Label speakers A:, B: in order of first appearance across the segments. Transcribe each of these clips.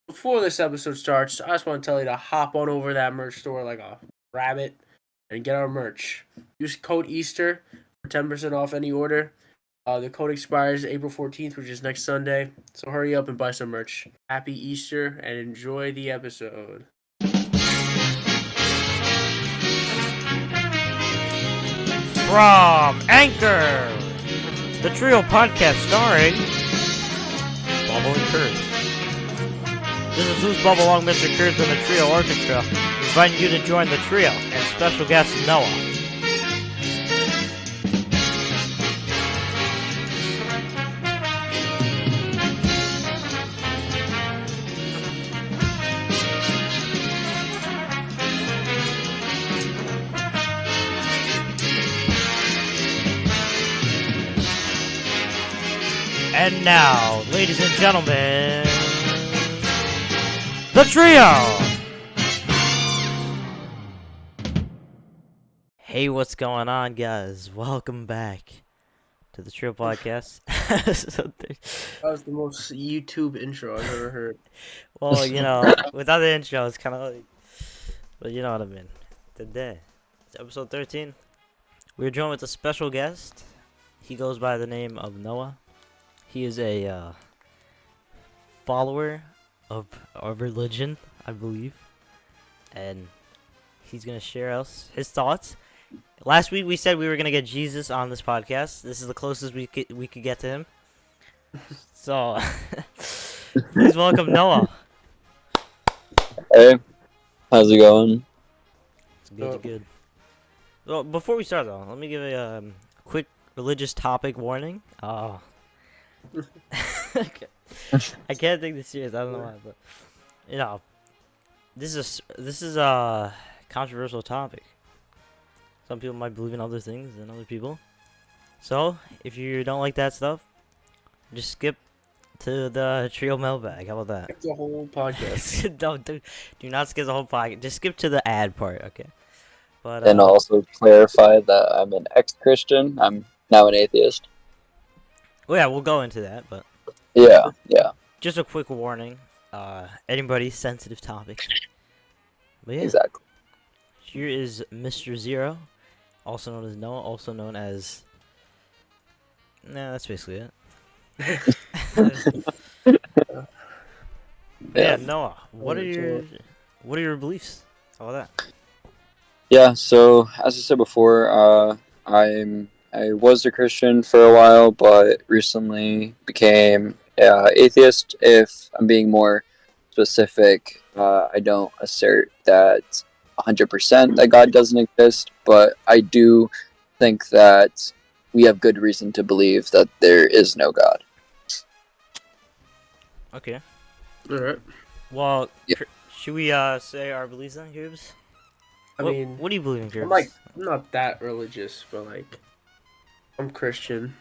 A: Before this episode starts, I just want to tell you to hop on over to that merch store like a rabbit and get our merch. Use code Easter for 10% off any order. The code expires April 14th, which is next Sunday. So hurry up and buy some merch. Happy Easter and enjoy the episode.
B: From Anchor, the Treeo podcast starring Bubble and Kurt. This is Loose Bubble along Mr. Kurt and the Treeo Orchestra, inviting you to join the trio and special guest Noah. And now, ladies and gentlemen, the trio! Hey, what's going on, guys? Welcome back to the Treeo podcast.
A: That was the most YouTube intro I've ever heard.
B: Well, you know, without the intro, it's kind of like, but you know what I mean. Today, it's episode 13. We're joined with a special guest. He goes by the name of Noah. He is a follower of our religion, I believe, and he's gonna share us his thoughts. Last week we said we were gonna get Jesus on this podcast. This is the closest we could get to him. So, please welcome Noah.
C: Hey, how's it going?
B: It's good, good. Well, before we start though, let me give a quick religious topic warning. I can't take this serious. I don't know why, but you know, this is a controversial topic. Some people might believe in other things than other people. So if you don't like that stuff, just skip to the Treeo mailbag. How about that?
A: Skip the whole podcast.
B: do not skip the whole podcast. Just skip to the ad part, okay? But
C: And also clarify that I'm an ex-Christian. I'm now an atheist.
B: well, yeah, we'll go into that, but
C: Yeah.
B: just a quick warning. Anybody's sensitive topic. But yeah,
C: Exactly.
B: here is Mr.Zero, also known as Noah, also known as... Nah, that's basically it. Yeah, Noah, what are your beliefs? How about that?
C: Yeah. So as I said before, I was a Christian for a while, but recently became atheist. If I'm being more specific, I don't assert that 100% that God doesn't exist, but I do think that we have good reason to believe that there is no God.
B: Okay.
A: All right.
B: Well,
C: Yeah.
B: should we say our beliefs then, Cubes?
A: I mean,
B: What do you believe in, Cubes?
A: I'm not that religious, but I'm Christian.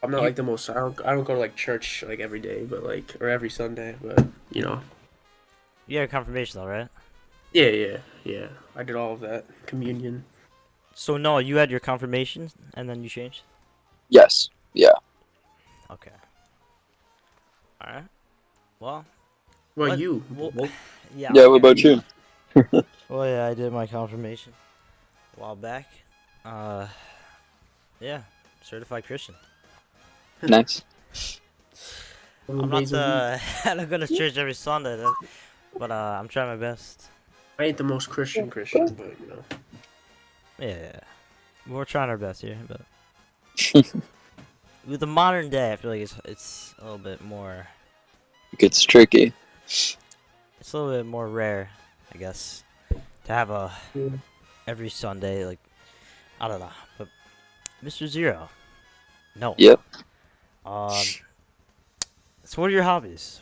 A: I'm not the most. I don't go to church every day, but or every Sunday, but you know.
B: You had confirmation though, right?
A: Yeah. I did all of that. Communion.
B: So Noah, you had your confirmation and then you changed?
C: Yes. Yeah.
B: Okay. Alright. Well,
A: Well,
B: What-
A: you.
B: well- yeah.
C: Yeah. What about you?
B: Well, yeah, I did my confirmation a while back. Yeah, certified Christian.
C: Nice.
B: I'm not I don't go to church every Sunday, but I'm trying my best.
A: I ain't the most Christian, but you know.
B: Yeah, we're trying our best here, but with the modern day, I feel like it's a little bit more.
C: It gets tricky.
B: It's a little bit more rare, I guess, to have a every Sunday. I don't know, but Mr.Zero, no.
C: Yep.
B: So what are your hobbies?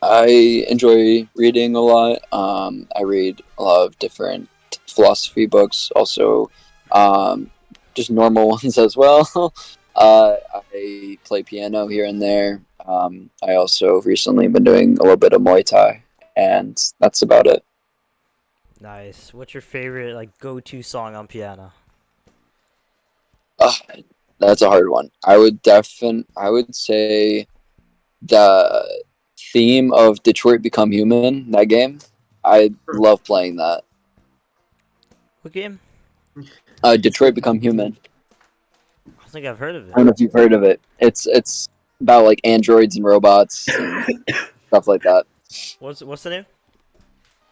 C: I enjoy reading a lot. I read a lot of different philosophy books, also just normal ones as well. I play piano here and there. I also recently been doing a little bit of Muay Thai, and that's about it.
B: Nice. What's your favorite go-to song on piano?
C: That's a hard one. I would say the theme of Detroit Become Human, that game. I love playing that.
B: What game?
C: Detroit Become Human.
B: I think I've heard of
C: I don't
B: it.
C: know if you've heard of it. It's about like androids and robots and stuff like that.
B: What's the name?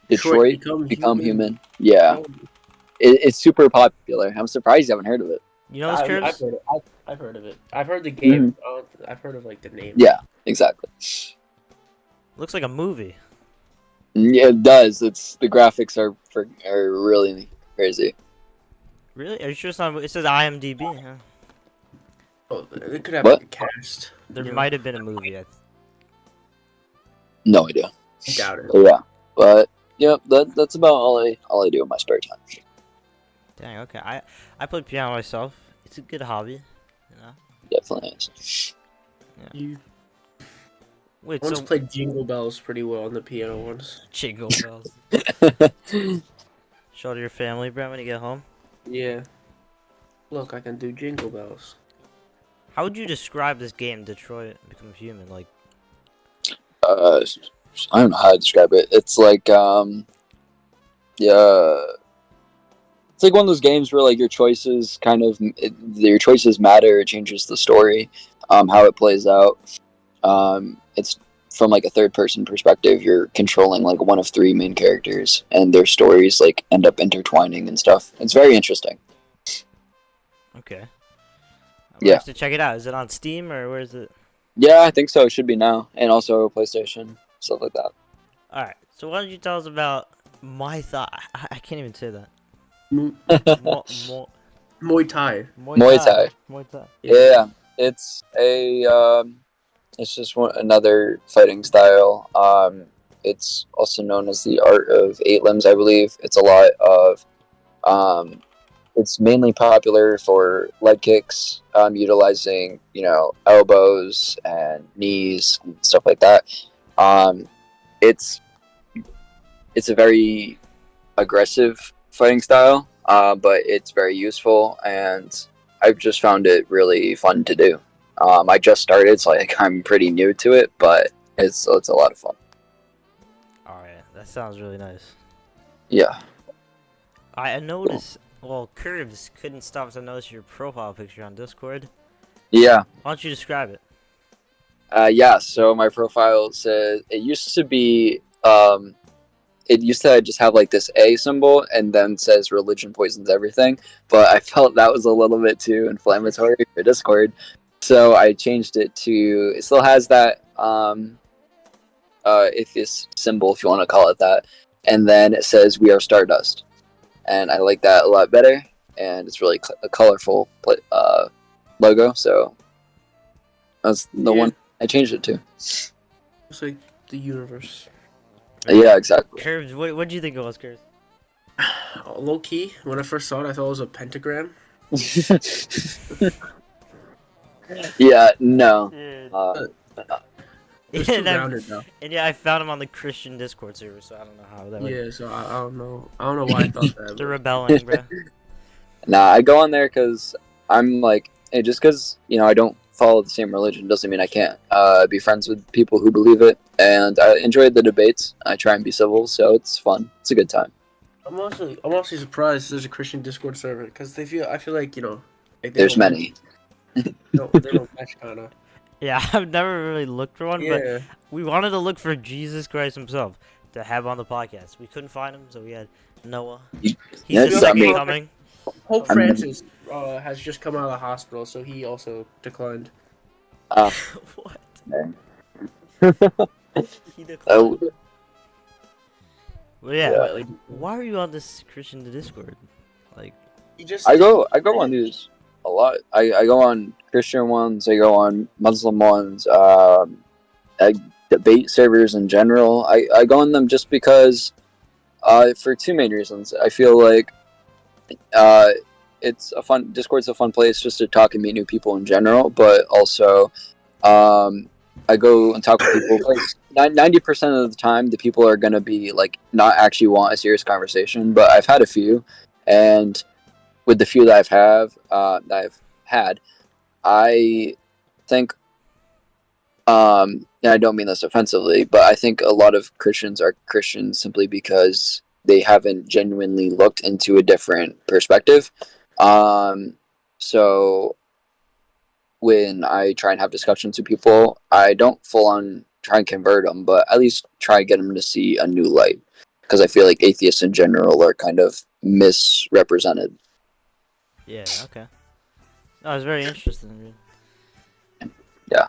C: Detroit Become Human. Yeah,
A: Oh,
C: it's super popular. I'm surprised you haven't heard of it.
B: You know this,
A: I've
B: Curves?
A: heard it. I've heard of it. I've heard the game. I've heard of like the name.
C: Yeah, exactly.
B: Looks like a movie.
C: Yeah, it does. It's the graphics are really crazy.
B: Really? Are you sure it's not? It says IMDb. Huh?
A: Oh, it could have
C: What?
A: like a cast.
B: There
A: Yeah.
B: might have been a movie.
C: No idea.
A: I doubt it.
C: But yeah, but yep, that's about all I do in my spare time.
B: Dang. Okay. I play piano myself. It's a good hobby. You know.
C: Definitely is.
A: You
B: Wait.
A: once
B: So
A: played Jingle Bells pretty well on the piano once.
B: jingle bells. Show it to your family, Brent, when you get home.
A: Yeah. Look, I can do Jingle Bells.
B: How would you describe this game, Detroit Become Human? Like,
C: I don't know how to describe it. It's like yeah, it's like one of those games where like your choices your choices matter. It changes the story, how it plays out. It's from like a third person perspective. You're controlling like one of three main characters, and their stories like end up intertwining and stuff. It's very interesting.
B: okay. I'm
C: Yeah.
B: have to check it out. Is it on Steam or where is it?
C: Yeah, I think so. It should be now, and also PlayStation, stuff like that.
B: All right. So why don't you tell us about my thought? I can't even say that.
A: Mu-
B: Mo, mo,
A: Muay Thai.
C: Muay Thai.
B: Muay Thai.
C: Yeah, it's it's just another fighting style. It's also known as the art of eight limbs, I believe. It's a lot of, it's mainly popular for leg kicks, utilizing elbows and knees and stuff like that. It's a very aggressive fighting style, but it's very useful, and I've just found it really fun to do. I just started, so I'm pretty new to it, but it's a lot of fun.
B: Alright, that sounds really nice.
C: Yeah.
B: I noticed, well, Curves couldn't stop to notice your profile picture on Discord.
C: Yeah.
B: Why don't you describe it?
C: Yeah, so my profile says, it used to just have like this A symbol and then says religion poisons everything, but I felt that was a little bit too inflammatory for Discord. So I changed it to, it still has that atheist symbol, if you want to call it that, and then it says we are Stardust, and I like that a lot better, and it's really a colorful logo, so that's the one I changed it to.
A: It's like the universe.
C: Yeah, exactly.
B: Curves, what do you think it was, Curves?
A: Low key, when I first saw it, I thought it was a pentagram.
C: Yeah, no.
A: It's too
B: And I-
A: rounded though.
B: And yeah, I found him on the Christian Discord server, so I don't know how that went.
A: Yeah, so I don't know. I don't know why I thought that.
B: They're
A: but-
B: rebelling, bro.
C: Nah, I go on there because I'm like, hey, just because I don't follow the same religion doesn't mean I can't be friends with people who believe it. And I enjoyed the debates. I try and be civil, so it's fun. It's a good time.
A: I'm honestly surprised there's a Christian Discord server because I feel like like they
C: There's
A: don't-
C: many.
A: They don't match kind of.
B: Yeah, I've never really looked for one, but
A: Yeah,
B: we wanted to look for Jesus Christ himself to have on the podcast. We couldn't find him, so we had Noah. He's
C: Yes,
B: the
C: I
B: second
C: mean-
B: coming.
A: Pope
C: I mean-
A: Francis has just come out of the hospital, so he also declined.
B: What?
C: Man.
B: He declined.
C: Oh,
B: Well, yeah.
A: But, like,
B: Why are you on this Christian Discord? Like,
A: he just
C: I go on these a lot. I go on Christian ones. I go on Muslim ones. Debate servers in general. I go on them just because, for two main reasons. I feel like, it's a fun Discord's a fun place just to talk and meet new people in general. But also, I go and talk with people because 90% of the time the people are gonna be like not actually want a serious conversation. But I've had a few, and with the few that I've had, I think And I don't mean this offensively, but I think a lot of Christians are Christians simply because they haven't genuinely looked into a different perspective. So when I try and have discussions with people, I don't full on try and convert them, but at least try and get them to see a new light. Because I feel like atheists in general are kind of misrepresented.
B: Yeah. Okay. Oh, it's very interesting.
C: Yeah.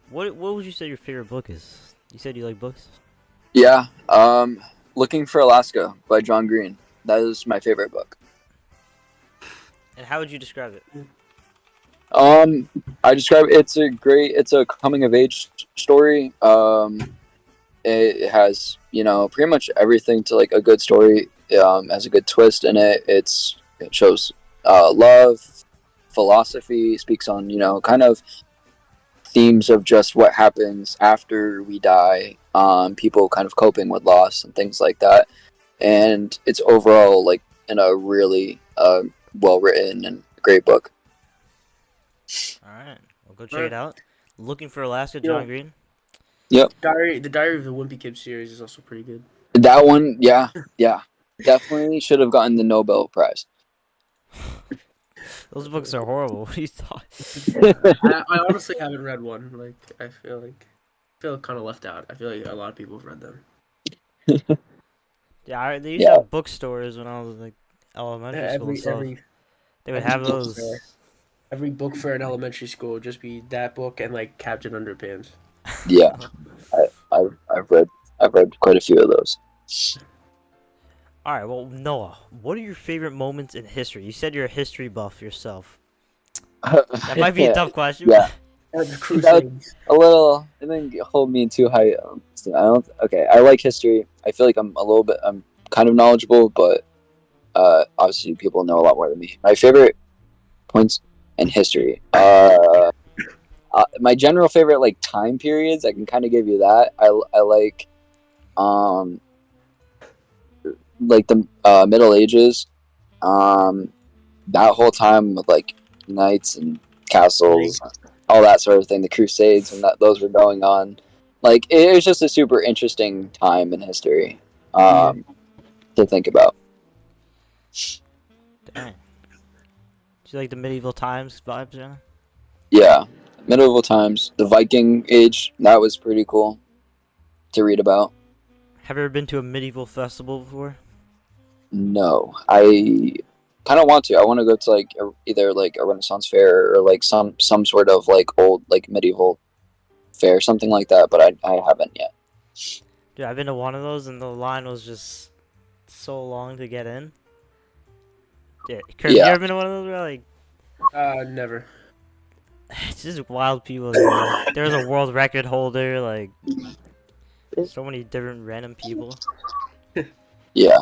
B: What would you say your favorite book is? You said you like books.
C: Yeah. Looking for Alaska by John Green. That is my favorite book.
B: And how would you describe it?
C: I describe it's a coming of age story. It has, pretty much everything to like a good story. Has a good twist in it. It shows love, philosophy, speaks on, kind of themes of just what happens after we die, people kind of coping with loss and things like that. And it's overall like in a really well written and great book.
B: All right, well, go check it out. Looking for Alaska,
A: Yo.
B: John Green.
C: Yep.
A: The Diary of the Wimpy Kid series is also pretty good.
C: That one, yeah. Definitely should have gotten the Nobel Prize.
B: Those books are horrible. What do you thought?
A: I honestly haven't read one. Like I feel kind of left out. I feel like a lot of people have read them.
B: Yeah, they used to have bookstores when I was like elementary school and stuff. They would have those.
A: Every book fair in elementary school would just be that book and like Captain Underpants.
C: Yeah, I've read quite a few of those.
B: All right, well, Noah, what are your favorite moments in history? You said you're a history buff yourself. That might be a tough question.
C: Yeah,
A: The Crusades.
C: a little. I think hold me too high. I don't. Okay, I like history. I feel like I'm kind of knowledgeable, but obviously people know a lot more than me. My favorite points in history. My general favorite like time periods, I can kind of give you that. I like the Middle Ages, that whole time with like knights and castles, all that sort of thing. The Crusades and those were going on. Like it was just a super interesting time in history to think about.
B: Dang. Do you like the medieval times vibes, Jenna?
C: Yeah, medieval times, the Viking Age. That was pretty cool to read about.
B: Have you ever been to a medieval festival before?
C: No, I kind of want to. I want to go to like either like a Renaissance fair or like some sort of like old like medieval fair, something like that. But I haven't yet.
B: Dude, I've been to one of those and the line was just so long to get in. Yeah, Kurt, you ever been to one of those? Bro? Like,
A: Never.
B: it's just wild people there. There's a world record holder, like so many different random people.
C: Yeah.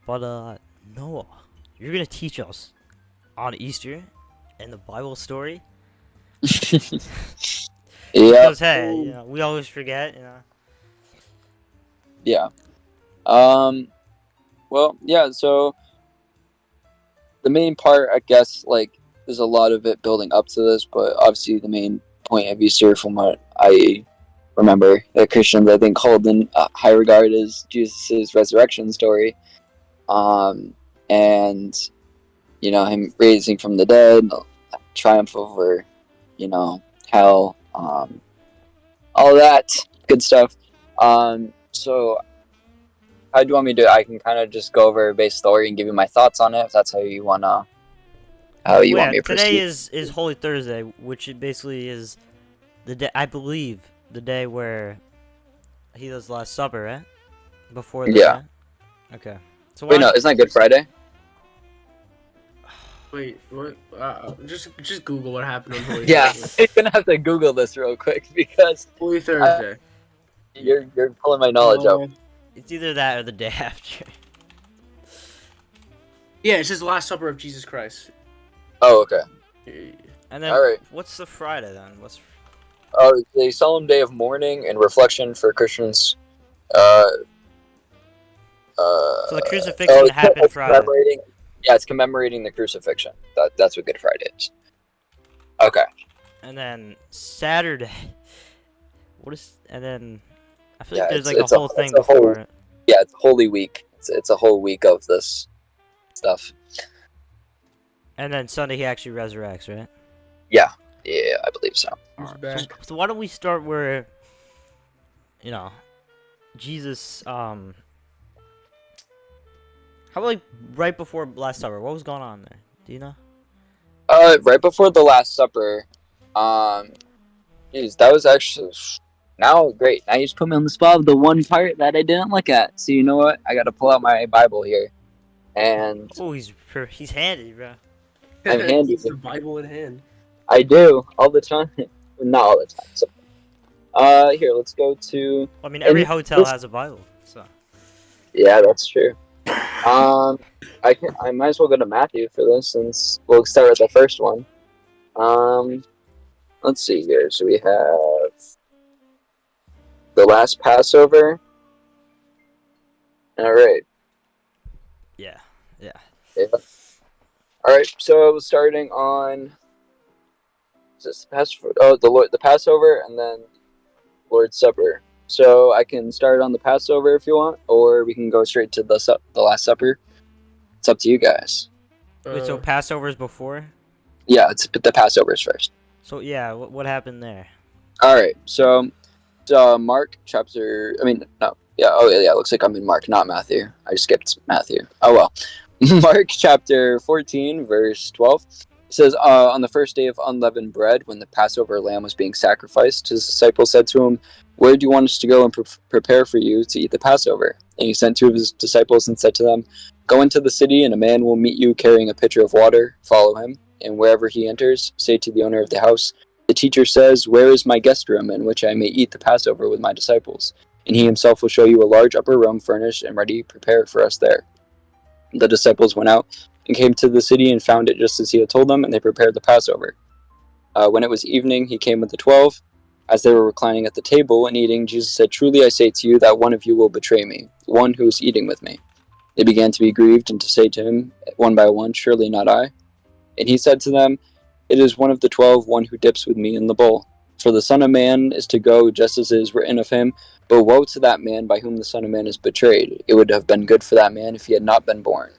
B: But Noah, you're gonna teach us on Easter and the Bible story.
C: Yeah.
B: Because hey, we always forget,
C: Yeah. Well, yeah. So the main part, I guess, like there's a lot of it building up to this, but obviously the main point of Easter, from what I remember, that Christians I think hold in high regard, is Jesus' resurrection story. And him raising from the dead, triumph over hell, all that good stuff. So how do you want me to do it? I can kind of just go over a base story and give you my thoughts on it, if that's how you want me to proceed.
B: Today is Holy Thursday, which basically is the day, I believe, the day where he does the Last Supper, right? Before that.
C: Yeah.
B: Okay. So
C: wait, no, isn't that Good Friday?
A: Wait, what? Just Google what happened on Holy
C: Yeah,
A: Thursday.
C: you're gonna have to Google this real quick because
A: Holy Thursday.
C: You're pulling my knowledge out.
B: It's either that or the day after.
A: Yeah, it says the Last Supper of Jesus Christ.
C: Oh, okay.
B: And then,
C: all right.
B: What's the Friday then?
C: The solemn day of mourning and reflection for Christians.
B: So the crucifixion happened Friday.
C: Yeah, it's commemorating the crucifixion. That's what Good Friday is. Okay.
B: And then Saturday. And then I feel
C: Yeah,
B: like there's
C: it's
B: a whole thing
C: it's a whole
B: before it.
C: yeah, it's Holy Week. It's a whole week of this stuff.
B: And then Sunday he actually resurrects, right?
C: Yeah, I believe so.
A: He's
B: Alright,
A: back.
B: so why don't we start where, Jesus, how about like right before Last Supper? What was going on there? Do you know?
C: Right before the Last Supper, geez, that was actually now great. Now you just put me on the spot of the one part that I didn't look at. So you know what? I got to pull out my Bible here, and
B: Oh, he's handy, bro.
C: I'm handy.
A: He's the Bible in hand.
C: I do all the time. Not all the time. So, here, let's go to.
B: I mean, every
C: and
B: hotel
C: this-
B: has a Bible, so.
C: Yeah, that's true. I might as well go to Matthew for this since we'll start with the first one. Let's see here. So we have the last Passover. All right.
B: Yeah.
C: Yeah. All right. So starting on is this Passover? Oh, the Passover, and then Lord's Supper. So I can start on the Passover if you want, or we can go straight to the Last Supper. It's up to you guys.
B: Wait, so Passover is before?
C: Yeah, it's the Passover's first.
B: So yeah, what happened there?
C: All right. So Mark chapter. I mean, no. Yeah. Oh yeah. It looks like I'm in Mark, not Matthew. I skipped Matthew. Oh well. Mark chapter 14, verse 12. It says, on the first day of unleavened bread, when the Passover lamb was being sacrificed, his disciples said to him, "Where do you want us to go and prepare for you to eat the Passover?" And he sent two of his disciples and said to them, "Go into the city, and a man will meet you carrying a pitcher of water. Follow him, and wherever he enters, say to the owner of the house, 'The teacher says, where is my guest room in which I may eat the Passover with my disciples?' And he himself will show you a large upper room furnished and ready prepared for us there." The disciples went out and came to the city and found it just as he had told them, and they prepared the Passover. When it was evening, he came with the 12. As they were reclining at the table and eating, Jesus said, "Truly I say to you that one of you will betray me, one who is eating with me." They began to be grieved and to say to him, one by one, "Surely not I." And he said to them, "It is one of the 12, one who dips with me in the bowl. For the Son of Man is to go just as it is written of him, but woe to that man by whom the Son of Man is betrayed. It would have been good for that man if he had not been born."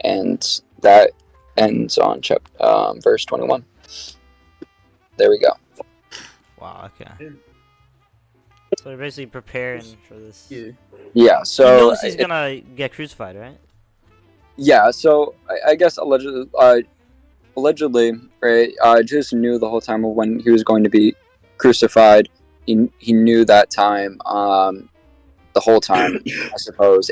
C: And that ends on verse 21. There we go.
B: Wow. Okay. So they're basically preparing for this.
A: Yeah.
C: Yeah,
B: He
C: so
B: knows he's gonna get crucified, right?
C: yeah, so I guess allegedly, right? Jesus knew the whole time of when he was going to be crucified. He knew that time. The whole time, I suppose.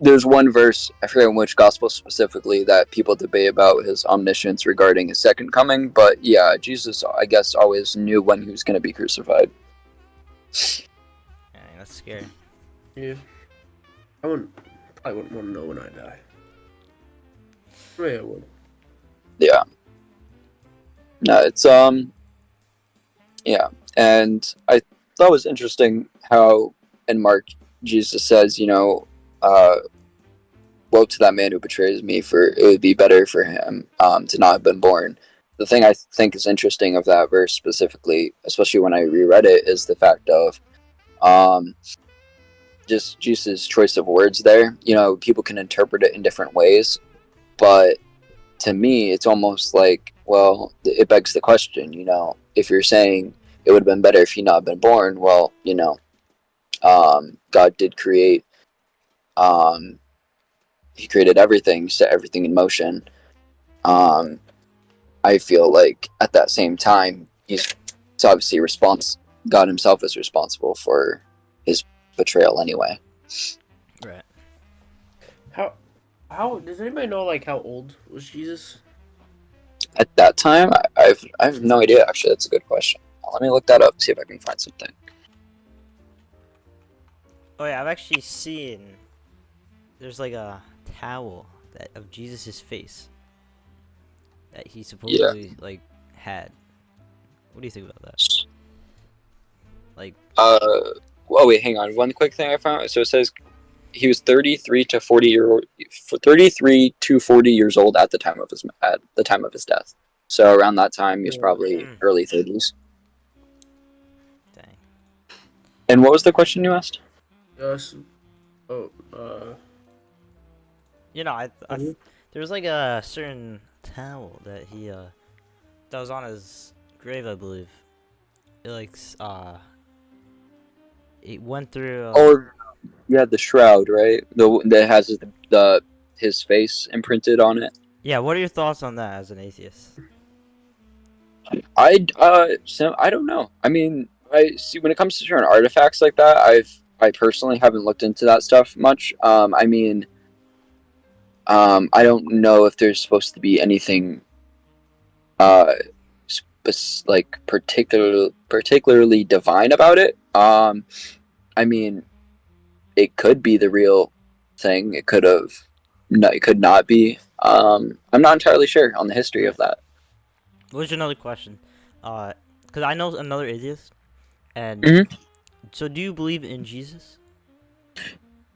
C: There's one verse, I forget which gospel specifically, that people debate about his omniscience regarding his second coming. But yeah, Jesus, I guess, always knew when he was going to be crucified.
B: Yeah, that's scary.
A: Yeah. Probably wouldn't want to know when I die. Yeah, I would.
C: Yeah. No, it's yeah, and I thought it was interesting how in Mark Jesus says, woe to that man who betrays me, for it would be better for him to not have been born. The thing I think is interesting of that verse specifically, especially when I reread it, is the fact of just Jesus' choice of words there. People can interpret it in different ways, but to me, it's almost like, well, it begs the question, if you're saying it would have been better if he not been born, well, God did create, he created everything, set everything in motion. I feel like at that same time, it's obviously God himself is responsible for his betrayal anyway.
B: Right.
A: How does anybody know how old was Jesus?
C: At that time, I have no idea. Actually, that's a good question. Let me look that up, see if I can find something.
B: Oh yeah, I've actually seen. There's a towel of Jesus' face that he supposedly had. What do you think about that?
C: Oh wait, hang on. One quick thing I found. So it says he was 33 to 40 years old at the time of his death. So around that time, he was
A: Yeah.
C: probably early 30s.
B: Dang.
C: And what was the question you asked?
A: Yes. Oh.
B: You know,
A: Mhm.
B: there was like a certain towel that he that was on his grave, I believe. It like it went through.
C: Oh, yeah, the shroud, right? The that has his face imprinted on it.
B: Yeah. What are your thoughts on that as an atheist?
C: So I don't know. I mean, I see when it comes to certain artifacts like that, I personally haven't looked into that stuff much. I mean, I don't know if there's supposed to be anything uh like particularly divine about it. I mean, it could be the real thing. It could have no, it could not be. I'm not entirely sure on the history of that.
B: What's another question? Because I know another atheist, and
C: Mhm.
B: so do you believe in Jesus?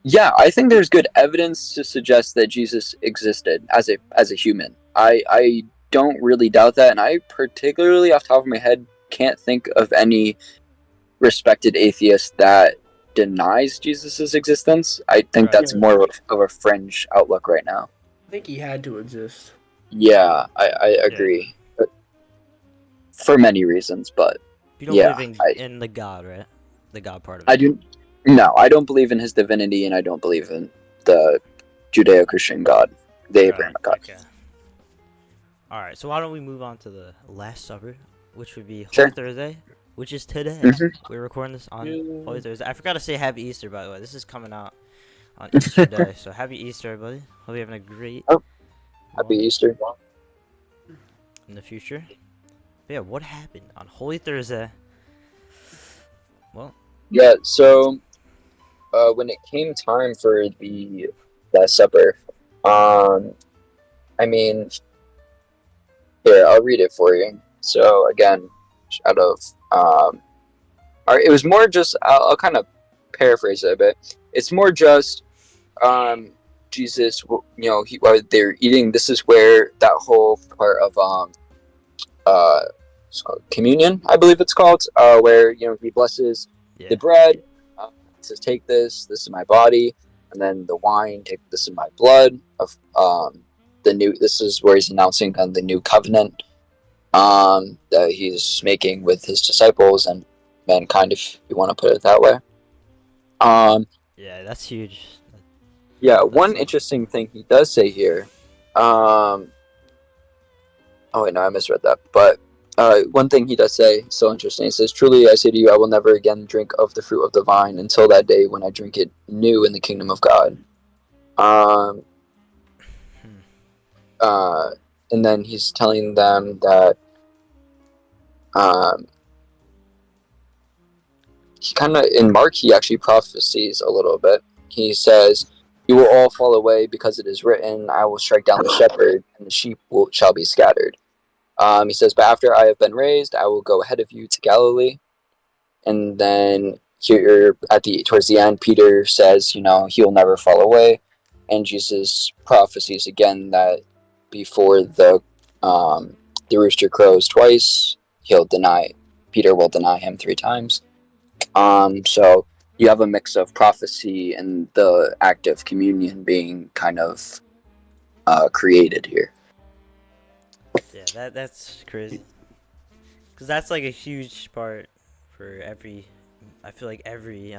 C: Yeah, I think there's good evidence to suggest that Jesus existed as a human. I don't really doubt that, and I particularly, off the top of my head, can't think of any respected atheist that denies Jesus' existence. I think
B: Right.
C: that's more of a fringe outlook right now.
A: I think he had to exist.
C: Yeah, I agree. But for many reasons, but
B: You don't
C: yeah,
B: believe in the God, right? The God part of it.
C: I do. No, I don't believe in his divinity, and I don't believe in the Judeo-Christian God, the Abrahamic God.
B: Okay. All right. So why don't we move on to the Last Supper, which would be Holy
C: Sure.
B: Thursday, which is today.
C: Mhm.
B: We're recording this on
A: Yeah.
B: Holy Thursday. I forgot to say Happy Easter, by the way. This is coming out on Easter Day, so Happy Easter, everybody. Hope you're having a great
C: Oh, Happy
B: one
C: Easter.
B: in the future. But yeah, what happened on Holy Thursday? Well,
C: Yeah. So, when it came time for the Last Supper, I mean, here I'll read it for you. So again, out of it was more just I'll kind of paraphrase it a bit. It's more just Jesus. While they're eating, this is where that whole part of uh, it's called communion, I believe it's called, where he blesses
B: yeah.
C: the bread, says, "Take this. This is my body," and then the wine, "Take this is my blood." Of the new. This is where he's announcing kind of the new covenant that he's making with his disciples and mankind, if you want to put it that way.
B: Yeah, that's huge.
C: Yeah,
B: That's
C: one interesting thing he does say here. Oh wait, no, I misread that. But one thing he does say, so interesting. He says, "Truly, I say to you, I will never again drink of the fruit of the vine until that day when I drink it new in the kingdom of God." Um, and then he's telling them that he kind of in Mark he actually prophesies a little bit. He says, "You will all fall away because it is written, I will strike down the shepherd, and the sheep shall be scattered." He says, "But after I have been raised, I will go ahead of you to Galilee." And then here towards the end, Peter says, he'll never fall away, and Jesus prophesies again that before the rooster crows twice, Peter will deny him 3 times. So you have a mix of prophecy and the act of communion being kind of created here.
B: Yeah, that's crazy. Cause that's like a huge part for every. I feel like every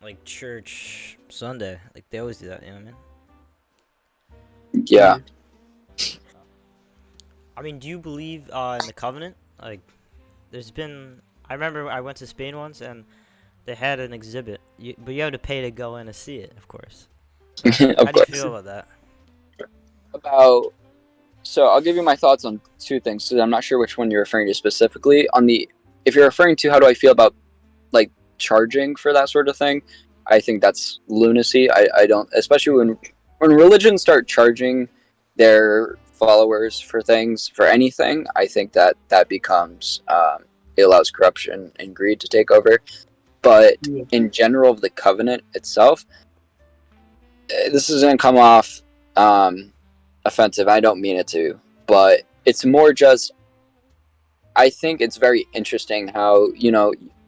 B: like church Sunday, like they always do that. You know what I mean?
C: Yeah.
B: I mean, do you believe in the covenant? Like, there's been. I remember I went to Spain once and they had an exhibit, but you had to pay to go in to see it, of course.
C: Of
B: How do you
C: course.
B: feel about that?
C: So I'll give you my thoughts on 2 things. So I'm not sure which one you're referring to specifically. If you're referring to how do I feel about like charging for that sort of thing, I think that's lunacy. I don't, especially when religions start charging their followers for things for anything. I think that becomes it allows corruption and greed to take over. But in general, of the covenant itself, this is going to come off offensive. I don't mean it to, but it's more just, I think it's very interesting how,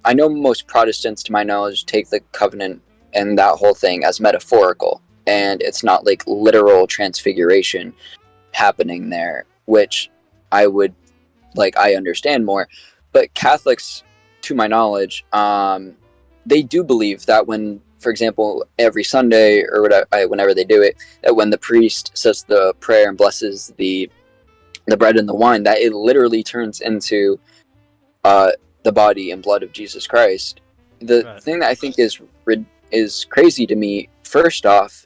C: I know most Protestants, to my knowledge, take the covenant and that whole thing as metaphorical, and it's not like literal transfiguration happening there, which I would, I understand more. But Catholics, to my knowledge, they do believe that when, for example, every Sunday or whatever, whenever they do it, that when the priest says the prayer and blesses the bread and the wine, that it literally turns into the body and blood of Jesus Christ. The thing that I think is crazy to me, first off,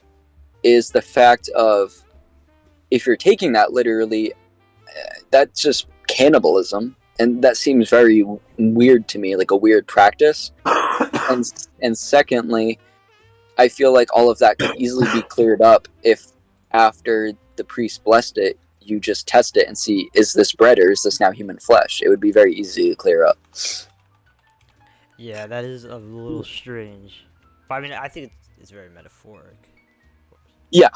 C: is the fact of, if you're taking that literally, that's just cannibalism, and that seems very weird to me, like a weird practice. and secondly, I feel like all of that could easily be cleared up if, after the priest blessed it, you just test it and see, is this bread or is this now human flesh? It would be very easy to clear up.
B: Yeah, that is a little strange. But I mean, I think it's very metaphoric.
C: Yeah,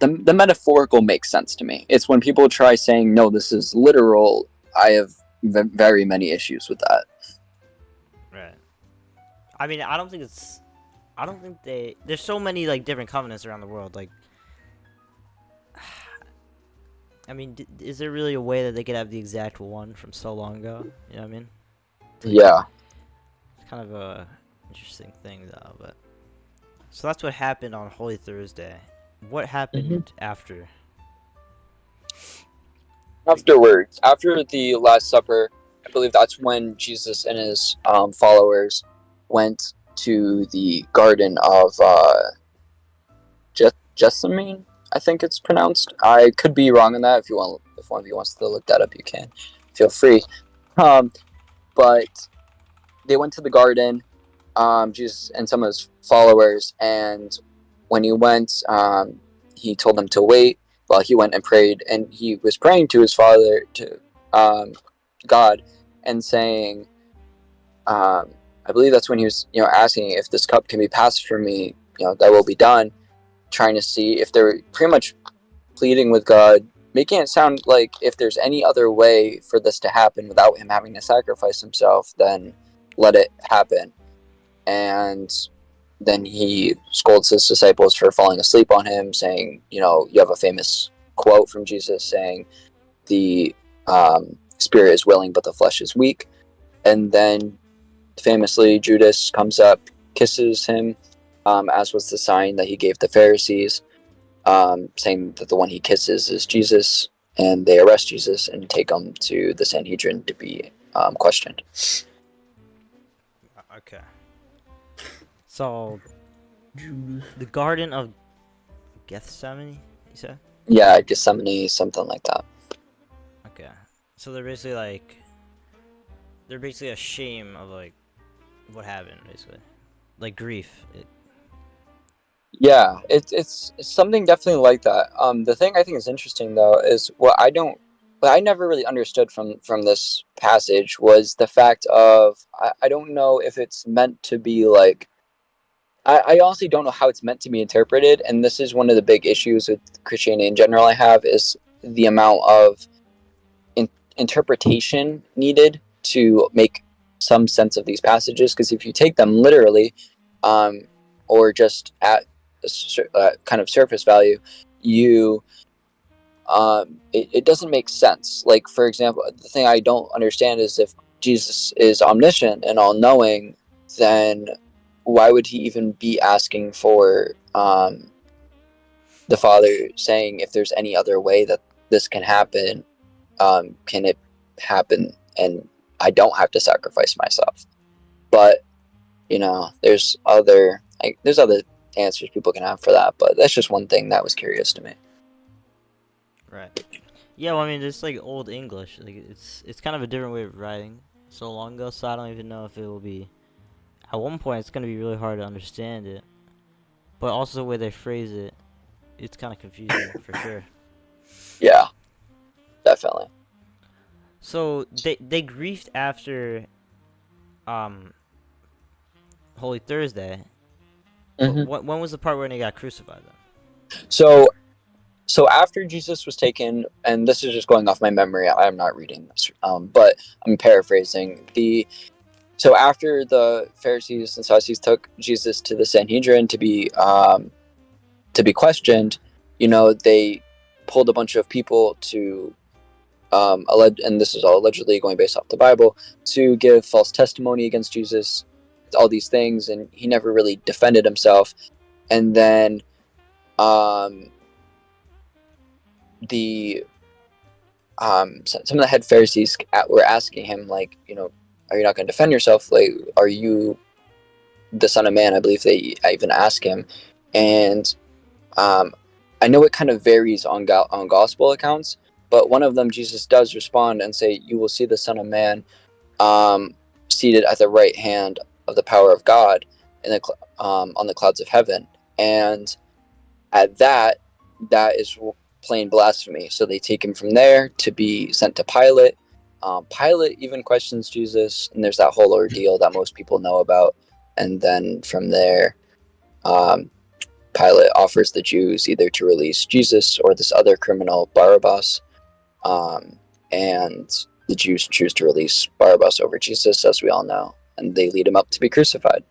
C: the metaphorical makes sense to me. It's when people try saying, no, this is literal, I have very many issues with that.
B: Right. I mean, I don't think there's so many, like, different covenants around the world, like, I mean, is there really a way that they could have the exact one from so long ago? You know what I mean?
C: Yeah.
B: It's kind of a interesting thing, though. But so that's what happened on Holy Thursday. What happened after?
C: Afterwards, after the Last Supper, I believe that's when Jesus and his followers went to the Garden of Gethsemane, I think it's pronounced. I could be wrong on that. If one of you wants to look that up, you can. Feel free. But they went to the garden, Jesus and some of his followers, and when he went, he told them to wait while he went and prayed, and he was praying to his Father, to God, and saying, I believe that's when he was, asking, if this cup can be passed from me, that will be done, trying to see if they're pretty much pleading with God, making it sound like if there's any other way for this to happen without him having to sacrifice himself, then let it happen. And then he scolds his disciples for falling asleep on him, saying, you have a famous quote from Jesus saying, the spirit is willing, but the flesh is weak. And then famously, Judas comes up, kisses him, as was the sign that he gave the Pharisees, saying that the one he kisses is Jesus, and they arrest Jesus and take him to the Sanhedrin to be questioned.
B: Okay. So, the Garden of Gethsemane, you said?
C: Yeah, Gethsemane, something like that.
B: Okay. So they're basically ashamed of, like, what happened, basically. Like, grief.
C: Yeah, it's something definitely like that. The thing I think is interesting, though, is what I never really understood from this passage was the fact of, I don't know if it's meant to be like, I honestly don't know how it's meant to be interpreted, and this is one of the big issues with Christianity in general I have, is the amount of interpretation needed to make some sense of these passages, because if you take them literally, or just at kind of surface value, it doesn't make sense. Like, for example, the thing I don't understand is, if Jesus is omniscient and all-knowing, then why would he even be asking for the Father, saying, if there's any other way that this can happen, can it happen and I don't have to sacrifice myself? But there's other answers people can have for that, but that's just one thing that was curious to me.
B: Right. Yeah, well, I mean, it's like Old English. Like, it's kind of a different way of writing so long ago, so I don't even know if it will be. At one point, it's gonna be really hard to understand it, but also the way they phrase it, it's kind of confusing for sure.
C: Yeah, definitely.
B: So they grieved after Holy Thursday.
C: Mm-hmm.
B: When was the part when they got crucified then?
C: So so after Jesus was taken, and this is just going off my memory, I'm not reading this, but I'm paraphrasing. So after the Pharisees and Sadducees took Jesus to the Sanhedrin to be questioned, they pulled a bunch of people to and this is all allegedly going based off the Bible, to give false testimony against Jesus, all these things, and he never really defended himself. And then some of the head Pharisees were asking him, like, are you not going to defend yourself? Like, are you the Son of Man? I believe they even ask him. And I know it kind of varies on gospel accounts, but one of them, Jesus does respond and say, you will see the Son of Man seated at the right hand of the power of God on the clouds of heaven. And at that is plain blasphemy. So they take him from there to be sent to Pilate. Pilate even questions Jesus, and there's that whole ordeal that most people know about. And then from there, Pilate offers the Jews either to release Jesus or this other criminal, Barabbas. And the Jews choose to release Barabbas over Jesus, as we all know. And they lead him up to be crucified.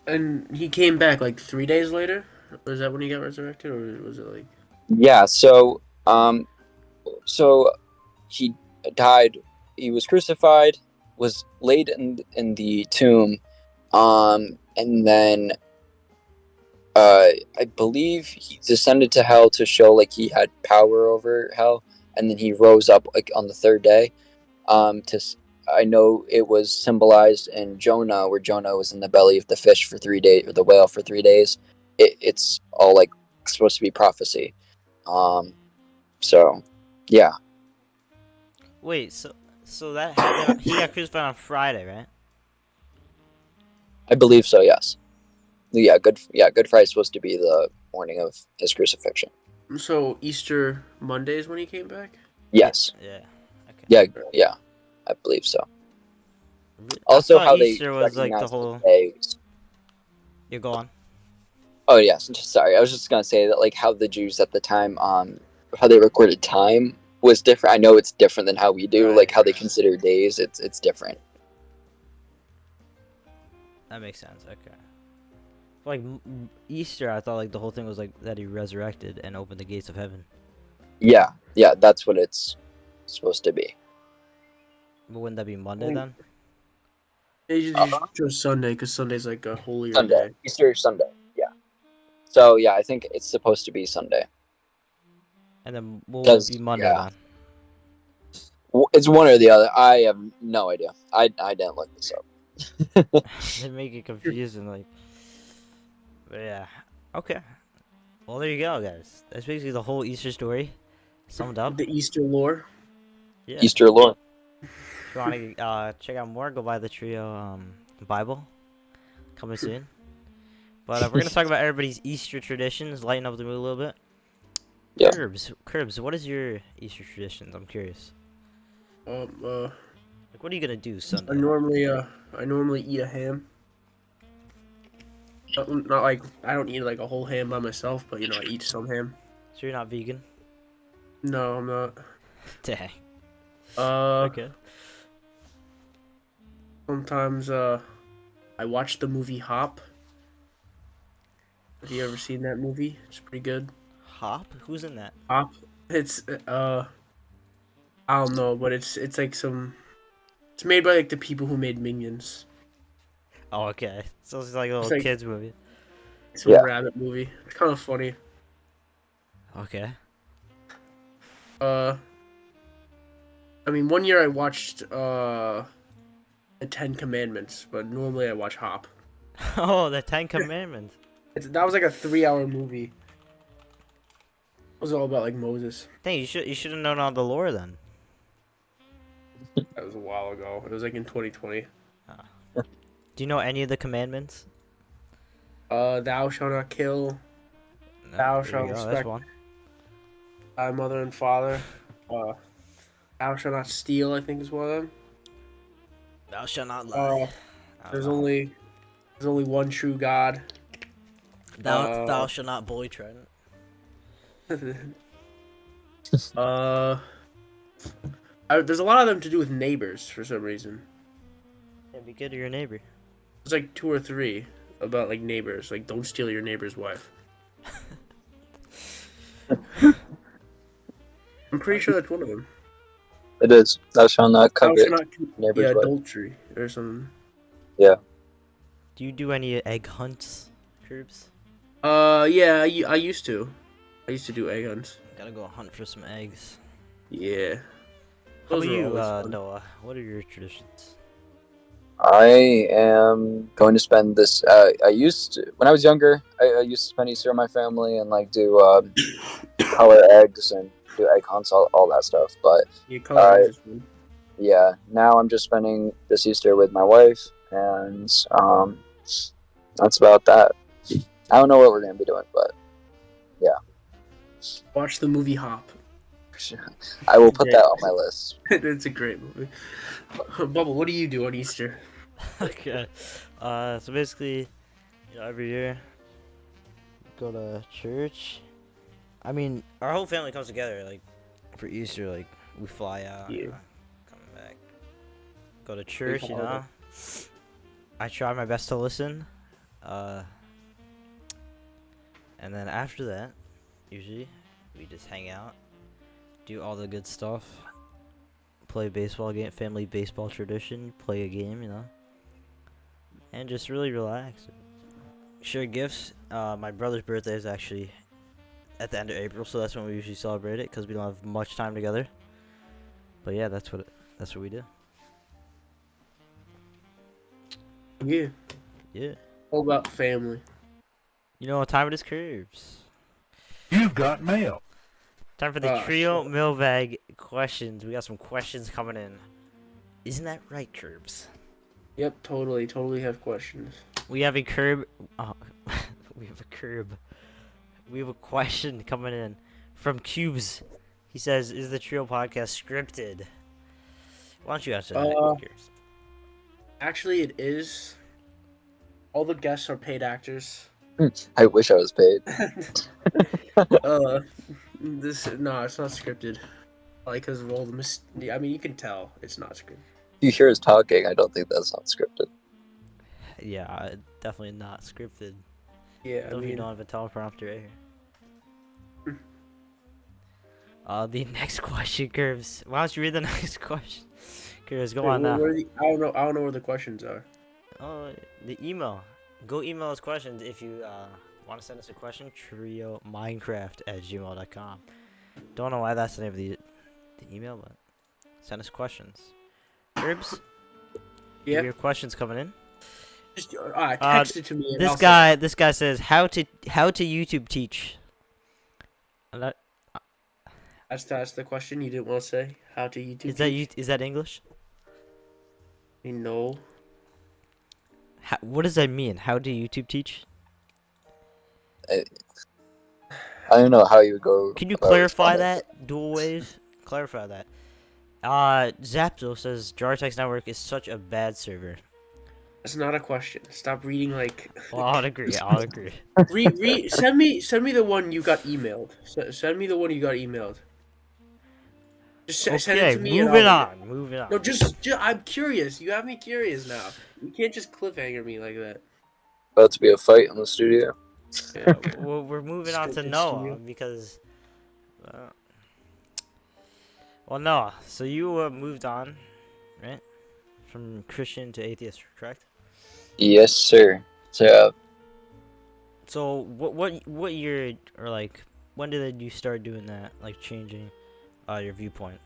A: And he came back like 3 days later? Was that when he got resurrected, or was it like...
C: Yeah, so he died, he was crucified, was laid in the tomb, and then I believe he descended to hell to show like he had power over hell, and then he rose up like on the third day. I know it was symbolized in Jonah, where Jonah was in the belly of the fish for 3 days, or the whale for 3 days. It's all like supposed to be prophecy. So yeah.
B: Wait, so that happened, he got crucified on Friday, right?
C: I believe so, yes. Good Friday is supposed to be the morning of his crucifixion.
A: So Easter Monday is when he came back?
C: Yes.
B: Yeah. Okay.
C: Yeah, I believe so. Also, how
B: Easter
C: they
B: was like the
C: recognize
B: whole...
C: days.
B: You go on.
C: Oh yes, sorry. I was just gonna say that, like, how the Jews at the time, how they recorded time was different. I know it's different than how we do.
B: Right.
C: Like how they consider days, it's different.
B: That makes sense. Okay. Like Easter, I thought like the whole thing was like that he resurrected and opened the gates of heaven.
C: Yeah, that's what it's supposed to be.
B: But wouldn't that be Monday then?
A: They usually chose Sunday, because Sunday's like a holier
C: Sunday,
A: day.
C: Easter Sunday. Yeah. So yeah, I think it's supposed to be Sunday.
B: And then what would be Monday then?
C: It's one or the other. I have no idea. I didn't look this up.
B: They make it confusing, like. But yeah. Okay. Well, there you go, guys. That's basically the whole Easter story summed up.
A: The Easter lore.
B: Yeah.
C: Easter lore.
B: If you want to check out more, go buy the Treeo Bible. Coming soon. But we're going to talk about everybody's Easter traditions, lighten up the mood a little bit.
C: Yeah.
B: Curbs, what is your Easter traditions? I'm curious. Like, what are you going to do Sunday?
A: I normally eat a ham. Not like, I don't eat like a whole ham by myself, but I eat some ham.
B: So you're not vegan?
A: No, I'm not.
B: Dang.
A: Okay. Sometimes I watch the movie Hop. Have you ever seen that movie? It's pretty good.
B: Hop? Who's in that?
A: Hop. It's I don't know, but it's like it's made by like the people who made Minions.
B: Oh, okay. So it's like a little kids movie.
A: It's a rabbit movie. It's kind of funny.
B: Okay.
A: I mean, one year I watched the 10 Commandments, but normally I watch Hop.
B: Oh, the 10 Commandments.
A: That was like a 3-hour movie. It was all about like Moses.
B: Dang, you should have known all the lore then.
A: That was a while ago. It was like in 2020.
B: Do you know any of the commandments?
A: Thou shalt not kill.
B: No,
A: Thou
B: there
A: shalt
B: you go, that's
A: respect
B: one.
A: thy mother and father. Thou shalt not steal, I think is one of them.
B: Thou shalt not lie.
A: There's only one true God.
B: Thou shalt not bully Trident.
A: uh, there's a lot of them to do with neighbors for some reason.
B: Yeah, be good to your neighbor.
A: There's like 2 or 3 about like neighbors, like don't steal your neighbor's wife. I'm pretty sure that's one of them.
C: It is. Thou shalt not
A: Thou
C: covet
A: shalt not,
C: neighbor's wife.
A: adultery or something.
C: Yeah.
B: Do you do any egg hunts, Curbs?
A: Yeah, I used to. I used to do egg hunts.
B: Gotta go hunt for some eggs.
A: Yeah.
B: How
A: Those
B: about
A: were
B: you,
A: always fun.
B: Noah? What are your traditions?
C: I am going to spend this. When I was younger, I used to spend Easter with my family and like do color eggs and do egg hunts, all that stuff. But
A: Yeah, color eggs is fun.
C: yeah, now I'm just spending this Easter with my wife, and that's about that. I don't know what we're gonna be doing, but
A: Watch the movie Hop.
C: I will put that on my list.
A: It's a great movie. Bubble, what do you do on Easter?
B: Okay. So basically, every year, go to church. I mean, our whole family comes together, like, for Easter, like, we fly out,
A: Yeah.
B: come back, go to church, I try my best to listen, and then after that, usually, we just hang out, do all the good stuff, play a baseball game, family baseball tradition, play a game, and just really relax. Share gifts. My brother's birthday is actually at the end of April, so that's when we usually celebrate it because we don't have much time together. But yeah, that's what we do.
A: Yeah.
B: Yeah.
A: All about family.
B: You know what time it is, Curbs?
D: You've got mail.
B: Time for the Treeo mailbag questions. We got some questions coming in. Isn't that right, Curbs?
A: Yep, totally have questions.
B: We have a curb. We have a curb. We have a question coming in from Cubes. He says, "Is the Treeo podcast scripted?" Why don't you answer that, Cubes?
A: Actually, it is. All the guests are paid actors.
C: I wish I was paid.
A: It's not scripted. Like, cause of all the I mean, you can tell it's not scripted.
C: You hear us talking. I don't think that's not scripted.
B: Yeah, definitely not scripted.
A: Yeah,
B: Don't you don't have a teleprompter right here? The next question, Curves. Why don't you read the next question? Curves, go on now.
A: I don't know where the questions are.
B: Oh, the email. Go email us questions if you want to send us a question. TreeoMinecraft@gmail.com. Don't know why that's the name of the email, but send us questions. Curbs?
A: Yeah.
B: Your questions coming in.
A: Just text it to me. And
B: This guy says how to YouTube teach.
A: That's the question you didn't want to say. How to YouTube?
B: Is that English?
A: No.
B: What does that mean? How to YouTube teach?
C: I don't know how you would go.
B: Can you clarify that? Dual wave? Clarify that. Zapzo says Jartex Network is such a bad server.
A: That's not a question. Stop reading like.
B: Well, I'll agree.
A: Send me the one you got emailed. Send me the one you got emailed. Just send it to me.
B: Moving on.
A: No, just I'm curious. You have me curious now. You can't just cliffhanger me like that.
C: About to be a fight in the studio.
B: Yeah, we're moving on to Noah because. Well, Noah, so you moved on, right? From Christian to atheist, correct?
C: Yes, sir. So
B: what year or like when did you start doing that, like changing your viewpoint?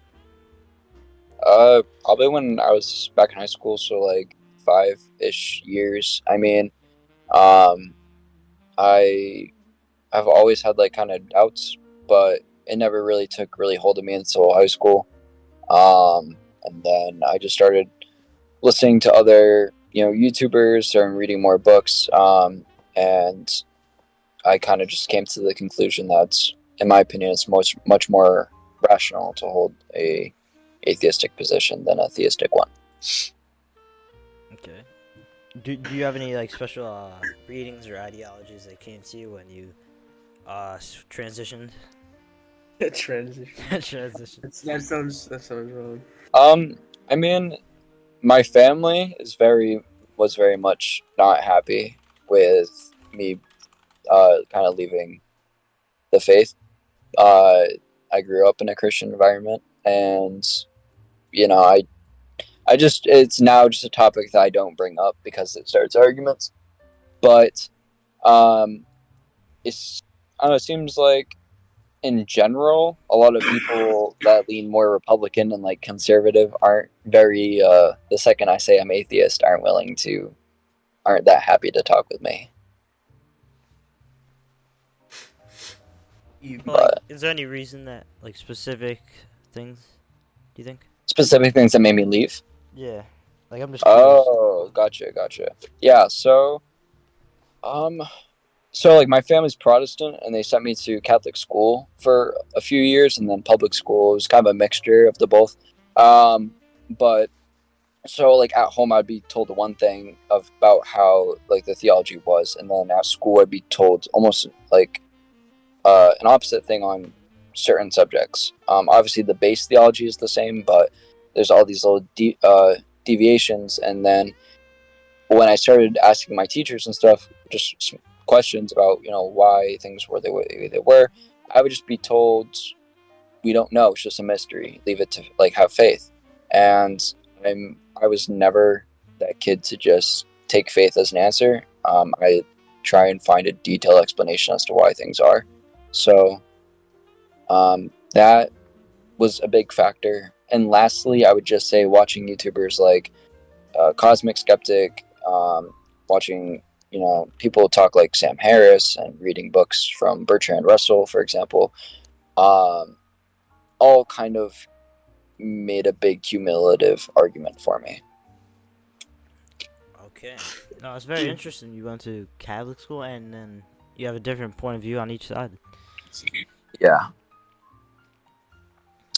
C: probably when I was back in high school, so like 5-ish years. I mean, I've always had like kind of doubts, but it never really took hold of me until high school. And then I just started listening to other, YouTubers, started reading more books, and I kind of just came to the conclusion that, in my opinion, it's much more rational to hold a atheistic position than a theistic one.
B: Okay. Do you have any like special readings or ideologies that came to you when you transitioned
A: Transition.
B: Transition.
A: That sounds wrong.
C: I mean, my family was very much not happy with me kind of leaving the faith. Uh, I grew up in a Christian environment, and you know, I just it's now just a topic that I don't bring up because it starts arguments. But um, it's I don't know. It seems like in general, a lot of people that lean more Republican and like conservative aren't very. The second I say I'm atheist, aren't that happy to talk with me.
B: Like, is there any reason that, like, specific things, do you think?
C: Specific things that made me leave.
B: Yeah. Like, I'm just curious.
C: Oh, gotcha. Yeah, um, so like my family's Protestant, and they sent me to Catholic school for a few years, and then public school. It was kind of a mixture of the both. But so like at home, I'd be told the one thing about how like the theology was, and then at school, I'd be told almost like an opposite thing on certain subjects. Obviously, the base theology is the same, but there's all these little deviations. And then when I started asking my teachers and stuff, just questions about why things were the way they were, I would just be told, "We don't know. It's just a mystery. Leave it to like have faith." And I was never that kid to just take faith as an answer. I try and find a detailed explanation as to why things are. So that was a big factor. And lastly, I would just say watching YouTubers like Cosmic Skeptic, watching people talk like Sam Harris, and reading books from Bertrand Russell, for example, all kind of made a big cumulative argument for me.
B: Okay. No, it's very interesting. You went to Catholic school, and then you have a different point of view on each side.
C: Yeah,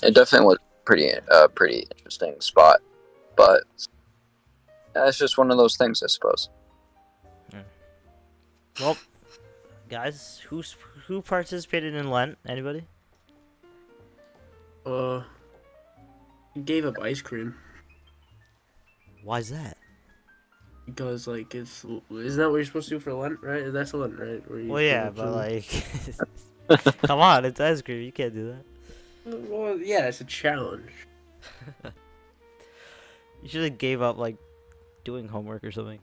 C: it definitely was pretty interesting spot, but that's just one of those things, I suppose.
B: Well, guys, who participated in Lent? Anybody?
A: Gave up ice cream
B: Why's that?
A: because like isn't that what you're supposed to do for Lent, right? That's Lent, right? Where you
B: Well,
A: give
B: yeah,
A: up
B: but
A: food.
B: like, come on, it's ice cream. You can't do that.
A: Well, yeah, it's a challenge.
B: You should have gave up like doing homework or something.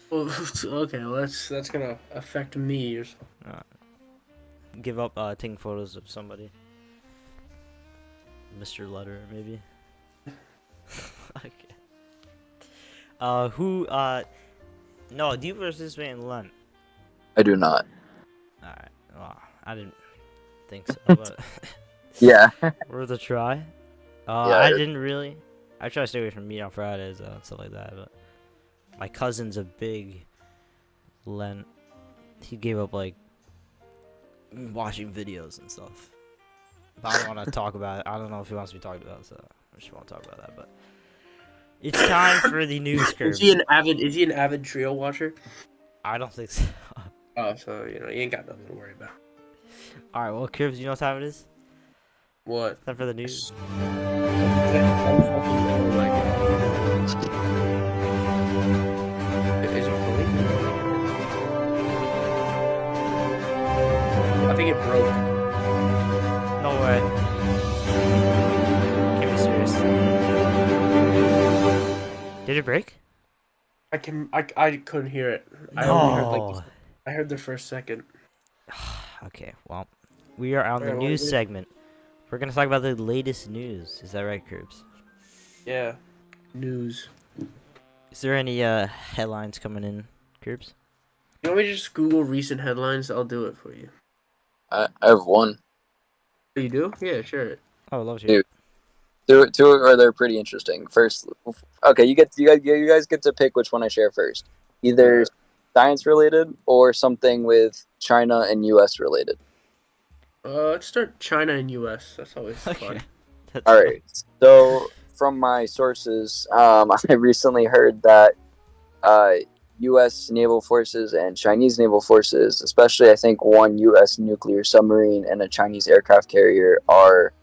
A: Well, okay, well that's gonna affect me or something.
B: Give up taking photos of somebody. Mr. Letter, maybe. Okay. No, do you participate in Lent?
C: I do not.
B: Alright. Well, I didn't think so, but
C: Yeah.
B: worth a try.
C: Yeah,
B: I didn't really. I try to stay away from meat on Fridays and stuff like that, but my cousin's a big Lent. He gave up like watching videos and stuff. But I don't want to talk about it. I don't know if he wants to be talked about, so I just won't talk about that. But it's time for the news curve.
A: Is he an avid Treeo watcher?
B: I don't think so.
A: Oh, so you ain't got nothing to worry about.
B: All right, well, Cribs, you know what time it is?
A: What?
B: Time for the news.
A: Is it recording? I think it broke.
B: No way. Can't be serious. Did it break?
A: I couldn't hear it. I
B: No.
A: only heard I heard the first second.
B: Okay, well, we are on the
A: Alright, what
B: news
A: is it?
B: segment. We're gonna talk about the latest news. Is that right, Cribs?
A: Yeah. News.
B: Is there any headlines coming in, Cribs?
A: You want me to just Google recent headlines? I'll do it for you.
C: I have one.
A: Oh, you do? Yeah, sure.
B: Oh, I love you.
C: Dude. Two are they're pretty interesting. First, okay, you guys get to pick which one I share first. Either science related or something with China and U.S. related.
A: Let's start China and U.S. That's always
B: Okay.
A: fun.
B: That's
C: All right. So from my sources, I recently heard that U.S. naval forces and Chinese naval forces, especially I think one U.S. nuclear submarine and a Chinese aircraft carrier, are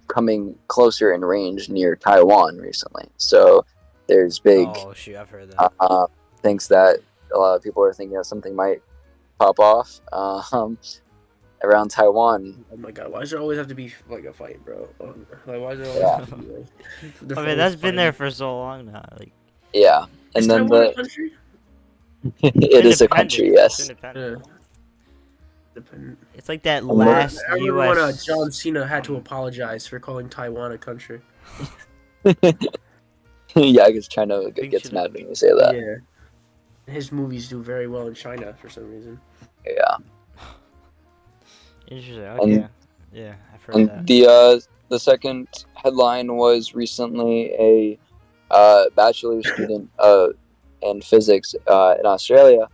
C: coming closer in range near Taiwan recently. So there's big
B: Oh shoot, I've heard that.
C: things that a lot of people are thinking that something might pop off around Taiwan.
A: Oh my god, why does there always have to be like a fight, bro? Like, why does there always
C: Yeah.
A: have to be like?
B: I mean, that's been there for so long now. Like,
C: Yeah, and
A: Is
C: then
A: Taiwan a
C: the
A: country?
C: it is a country,
B: independent. It's
C: yes.
B: independent.
A: Yeah. Dependent.
B: It's like that
C: we're-
B: last
A: I remember when
B: U.S.
A: John Cena had to apologize for calling Taiwan a country.
C: Yeah, I guess China
B: Big
C: gets
B: shit.
C: mad when you say that.
A: Yeah. His movies do very well in China for some reason.
C: Yeah,
B: Interesting.
C: And-
B: Okay. Yeah, I've heard
C: and
B: that.
C: the second headline was recently a bachelor student in physics in Australia.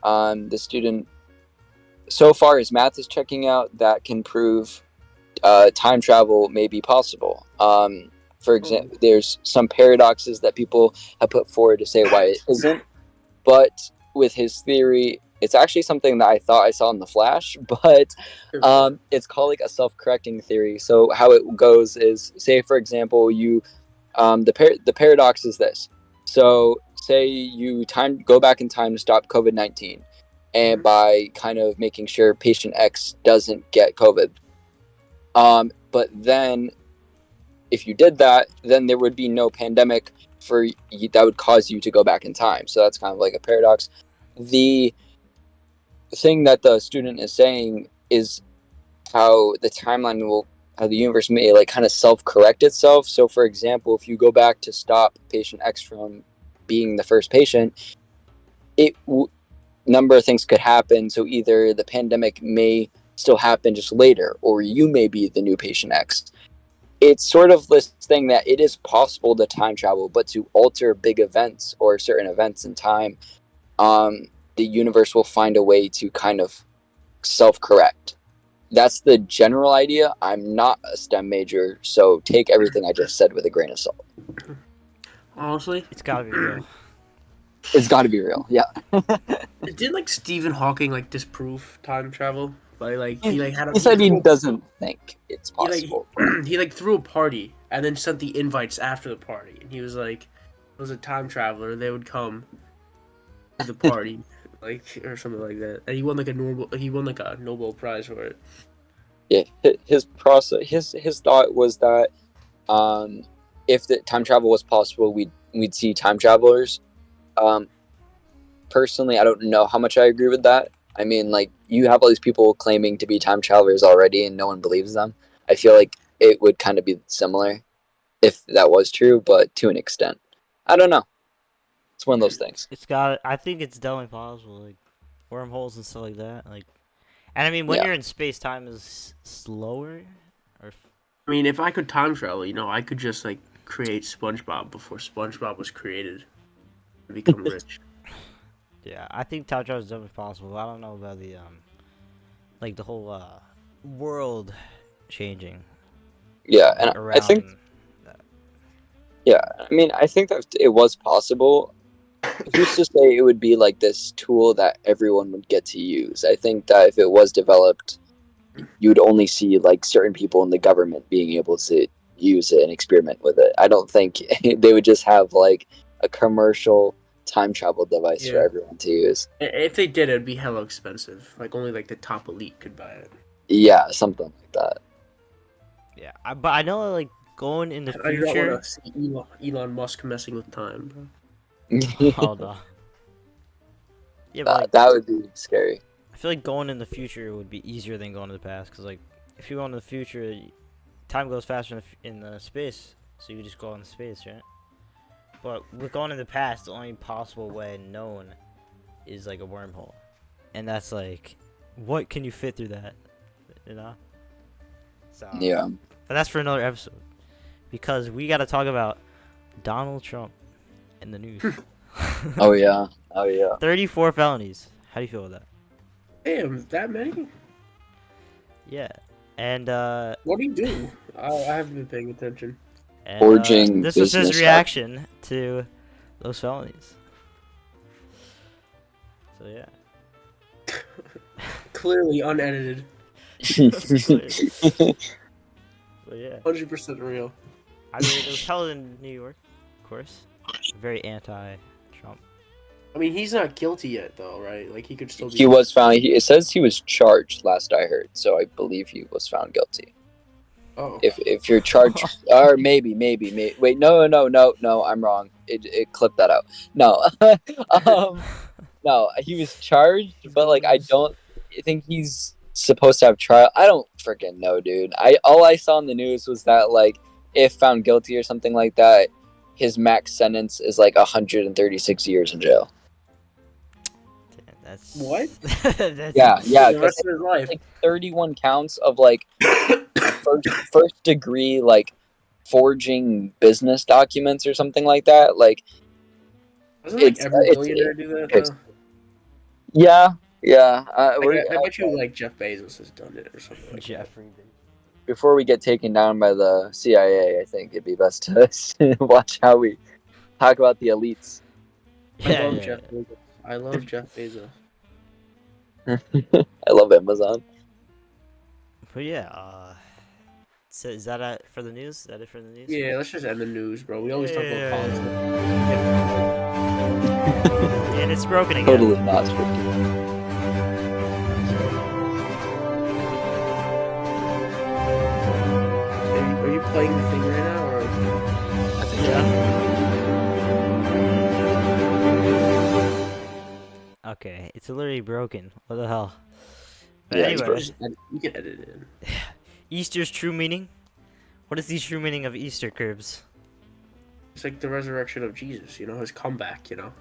C: The student, so far his math is checking out, that can prove time travel may be possible. For example, there's some paradoxes that people have put forward to say why it isn't, but with his theory, it's actually something that I thought I saw in The Flash, but it's called like a self-correcting theory. So how it goes is, say for example, you the paradox is this. So say you go back in time to stop COVID-19, and by kind of making sure patient X doesn't get COVID. But then if you did that, then there would be no pandemic for you, that would cause you to go back in time. So that's kind of like a paradox. The thing that the student is saying is how the universe may like kind of self-correct itself. So for example, if you go back to stop patient X from being the first patient, number of things could happen. So either the pandemic may still happen just later, or you may be the new patient X. It's sort of this thing that it is possible to time travel, but to alter big events or certain events in time, the universe will find a way to kind of self-correct. That's the general idea. I'm not a STEM major, so take everything I just said with a grain of salt.
A: Honestly,
B: It's gotta be real.
C: It's got to be real, yeah.
A: didn't like Stephen Hawking like disprove time travel?
C: He said he doesn't think it's possible.
A: He like threw a party and then sent the invites after the party, and he was like, "It was a time traveler. They would come to the party, like or something like that." And he won like a Nobel Prize for it.
C: Yeah, his thought was that if the time travel was possible, we'd see time travelers. Personally, I don't know how much I agree with that. I mean, like, you have all these people claiming to be time travelers already, and no one believes them. I feel like it would kind of be similar if that was true, but to an extent. I don't know. It's one of those things.
B: I think it's definitely possible, like wormholes and stuff like that. Like, and I mean, when
C: Yeah.
B: you're in space, time is slower.
A: I mean, if I could time travel, I could just like create SpongeBob before SpongeBob was created and become rich.
B: Yeah, I think time travel is definitely possible. I don't know about the like the whole world changing.
C: Yeah, and
B: around
C: I think,
B: that.
C: yeah, I mean, I think that it was possible. Who's to say it would be like this tool that everyone would get to use? I think that if it was developed, you'd only see like certain people in the government being able to use it and experiment with it. I don't think they would just have like a commercial time travel device for everyone to use.
A: If they did, it'd be hella expensive. Like only like the top elite could buy it.
C: Yeah, something like that.
B: Yeah, but I know like going in the
A: I do not
B: future.
A: want to see Elon Musk messing with time, bro.
B: Hold on. Yeah, but like,
C: that would be scary.
B: I feel like going in the future would be easier than going to the past, because like if you go into the future, time goes faster in the space, so you just go into space, right? But with going in the past, the only possible way known is like a wormhole, and that's like, what can you fit through that, you know? So
C: Yeah.
B: but that's for another episode, because we got to talk about Donald Trump in the news.
C: Oh yeah.
B: 34 felonies. How do you feel with that?
A: Damn, that many?
B: Yeah, and
A: What do you do? I haven't been paying attention.
B: and,
C: Forging
B: this was his
C: business
B: reaction to those felonies. So yeah.
A: Clearly unedited.
B: But yeah.
A: 100% real.
B: I mean, it was held in New York, of course. Very anti-Trump.
A: I mean, he's not guilty yet, though, right? Like, he could still be.
C: He was found. It says he was charged. Last I heard, so I believe he was found guilty.
A: Oh.
C: If you're charged, or maybe. Wait, no. I'm wrong. It clipped that out. No, no, he was charged, but like I don't think he's supposed to have trial. I don't freaking know, dude. All I saw in the news was that like if found guilty or something like that, his max sentence is like 136 years in jail.
B: Damn, that's
A: What?
B: that's
C: Yeah,
A: The rest of his life.
C: like 31 counts of like first degree like forging business documents or something like that. Like
A: Doesn't like
C: it's
A: every billionaire do that, though?
C: yeah.
A: Like, I bet you like Jeff Bezos has done it or something like that.
B: Jeffrey.
C: Before we get taken down by the CIA, I think it'd be best to watch how we talk about the elites.
A: I love Jeff Bezos. I love Jeff Bezos.
C: I love Amazon.
B: But yeah, so is that it for the news? Is that it for the news?
A: Yeah, let's just end the news, bro. We always talk about
B: Yeah.
A: politics.
B: And it's broken again.
C: Totally not scripted.
A: Are you playing the thing right now, or?
C: I think
B: Okay, it's literally broken. What the hell? But
C: Yeah,
B: anyway,
A: You can edit it in.
B: Easter's true meaning? What is the true meaning of Easter, Curbs?
A: It's like the resurrection of Jesus, you know, his comeback, you know.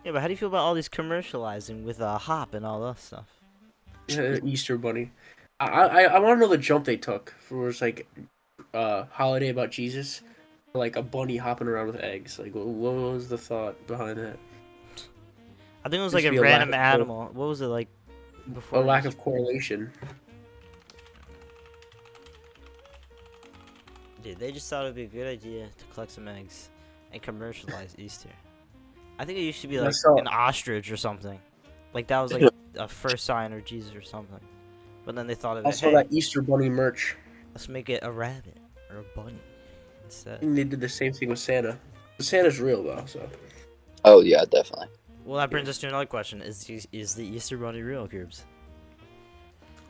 B: Yeah, but how do you feel about all this commercializing with hop and all that stuff?
A: Easter bunny. I want to know the jump they took for it's like holiday about Jesus, like a bunny hopping around with eggs. Like, what was the thought behind that?
B: I think it was
A: Just
B: like
A: be
B: a
A: a lack
B: random
A: of
B: animal. What was it like before?
A: A lack of correlation.
B: Dude, they just thought it'd be a good idea to collect some eggs and commercialize Easter. I think it used to be
A: I
B: like
A: saw-
B: an ostrich or something. Like that was like a first sign of Jesus or something. But then they thought of
A: I
B: it,
A: saw
B: hey,
A: that Easter bunny merch.
B: let's make it a rabbit or a bunny
A: I
B: instead.
A: think they did the same thing with Santa. Santa's real though, so.
C: Oh yeah, definitely.
B: Well, that brings us to another question: Is the Easter bunny real, Cubes?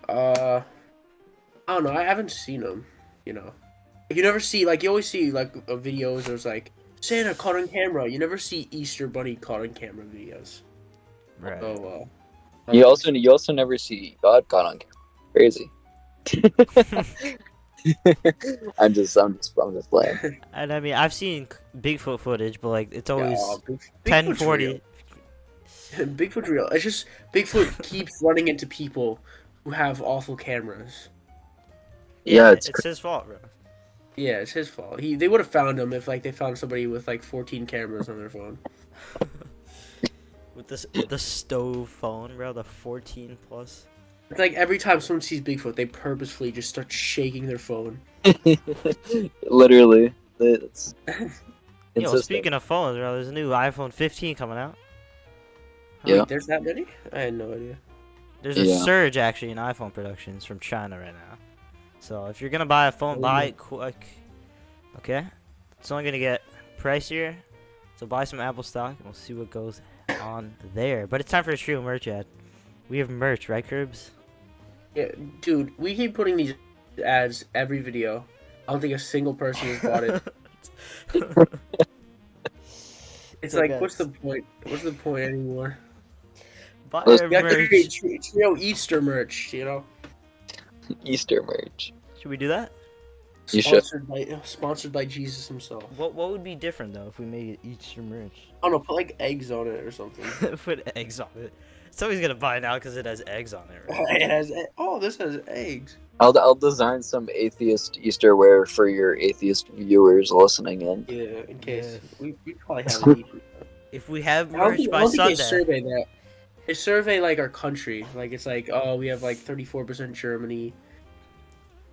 A: I don't know. I haven't seen them. You know, you never see like you always see like videos. There's like Santa caught on camera. You never see Easter bunny caught on camera videos.
B: Right.
A: So
C: You also never see God caught on camera. Crazy. I'm just playing.
B: And I mean, I've seen Bigfoot footage, but like it's always
A: Bigfoot's
B: 1040.
A: real. Bigfoot's real. It's just Bigfoot keeps running into people who have awful cameras.
C: Yeah, it's
B: his fault, bro.
A: Yeah, it's his fault. They would have found him if like they found somebody with like 14 cameras on their phone.
B: With the stove phone, bro, the 14 plus.
A: It's like every time someone sees Bigfoot, they purposefully just start shaking their phone.
C: Literally. It's
B: Yo,
C: consistent.
B: speaking of phones, bro, there's a new iPhone 15 coming out.
C: Yeah.
A: Wait, there's that many? I had no idea.
B: There's a
C: Yeah.
B: surge actually in iPhone productions from China right now. So if you're gonna buy a phone, buy it quick. Okay? It's only gonna get pricier. So buy some Apple stock and we'll see what goes on there. But it's time for a Treeo merch ad. We have merch, right, Curbs?
A: Yeah, dude, we keep putting these ads every video. I don't think a single person has bought it. It's
B: So
A: like,
B: guys,
A: what's the point? What's the point anymore?
B: buy
C: Let's-
B: our
A: You have to
B: merch.
A: create Trio Easter merch, you know?
C: Easter merch.
B: Should we do that?
C: You should.
A: Sponsored by Jesus himself.
B: What would be different though if we made it Easter merch?
A: I don't know, put like eggs on it or something.
B: Put eggs on it. Somebody's gonna buy it now because it has eggs on it, right?
A: It has this has eggs.
C: I'll design some atheist Easter wear for your atheist viewers listening in.
A: Yeah, in case. We probably have it.
B: If we have
A: I don't
B: merch
A: think, I
B: by
A: don't think
B: Sunday,
A: they survey that. They survey like our country. Like it's like, oh, we have like 34% Germany.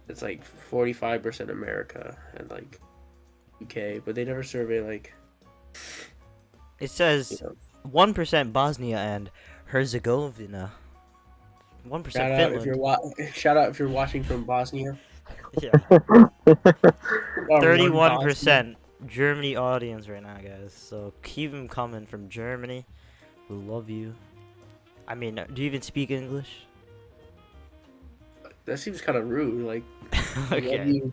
A: It's like 45% America and like UK, but they never survey like.
B: it says
A: You know.
B: 1% Bosnia and Herzegovina. 1%
A: Shout out if
B: Finland.
A: you're shout out if you're watching from Bosnia.
B: Yeah.
A: Or one Bosnia.
B: 31% Germany audience right now, guys. So keep them coming from Germany. We love you. I mean, do you even speak English?
A: That seems kind of rude. Like,
B: Okay.
A: do you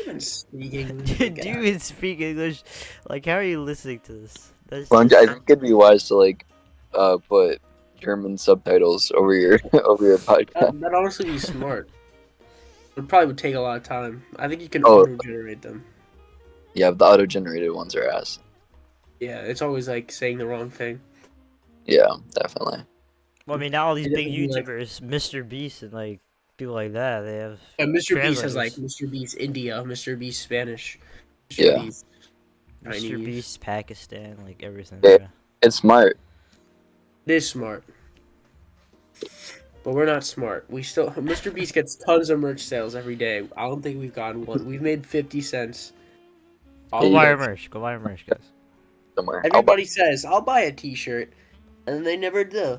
A: even speak English?
B: Do you even speak English? Like, how are you listening to this? That's
C: Well, I
B: just-
C: think it'd be wise to like put German subtitles over your over your podcast.
A: That'd honestly be smart. It probably would take a lot of time. I think you can
C: Oh.
A: auto-generate them.
C: Yeah, the auto-generated ones are ass.
A: Yeah, it's always like saying the wrong thing.
C: Yeah, definitely.
B: Well, I mean, now all these
A: It
B: big
A: doesn't be like-
B: YouTubers, Mr. Beast and like people like that, they have.
A: And Mr. Beast has like
B: translators.
A: Mr. Beast India, Mr. Beast Spanish, Mr.
C: Yeah.
A: Beast
B: Mr.
A: Chinese.
B: Beast, Pakistan, like everything.
C: Yeah.
B: Yeah.
C: It's smart.
A: It is smart. But we're not smart. We still Mr. Beast gets tons of merch sales every day. I don't think we've gotten one. We've made 50 cents.
B: Go
C: Yeah.
B: buy our merch. Go buy our merch, guys.
C: Somewhere.
A: Everybody says, I'll buy a t-shirt. And then they never do.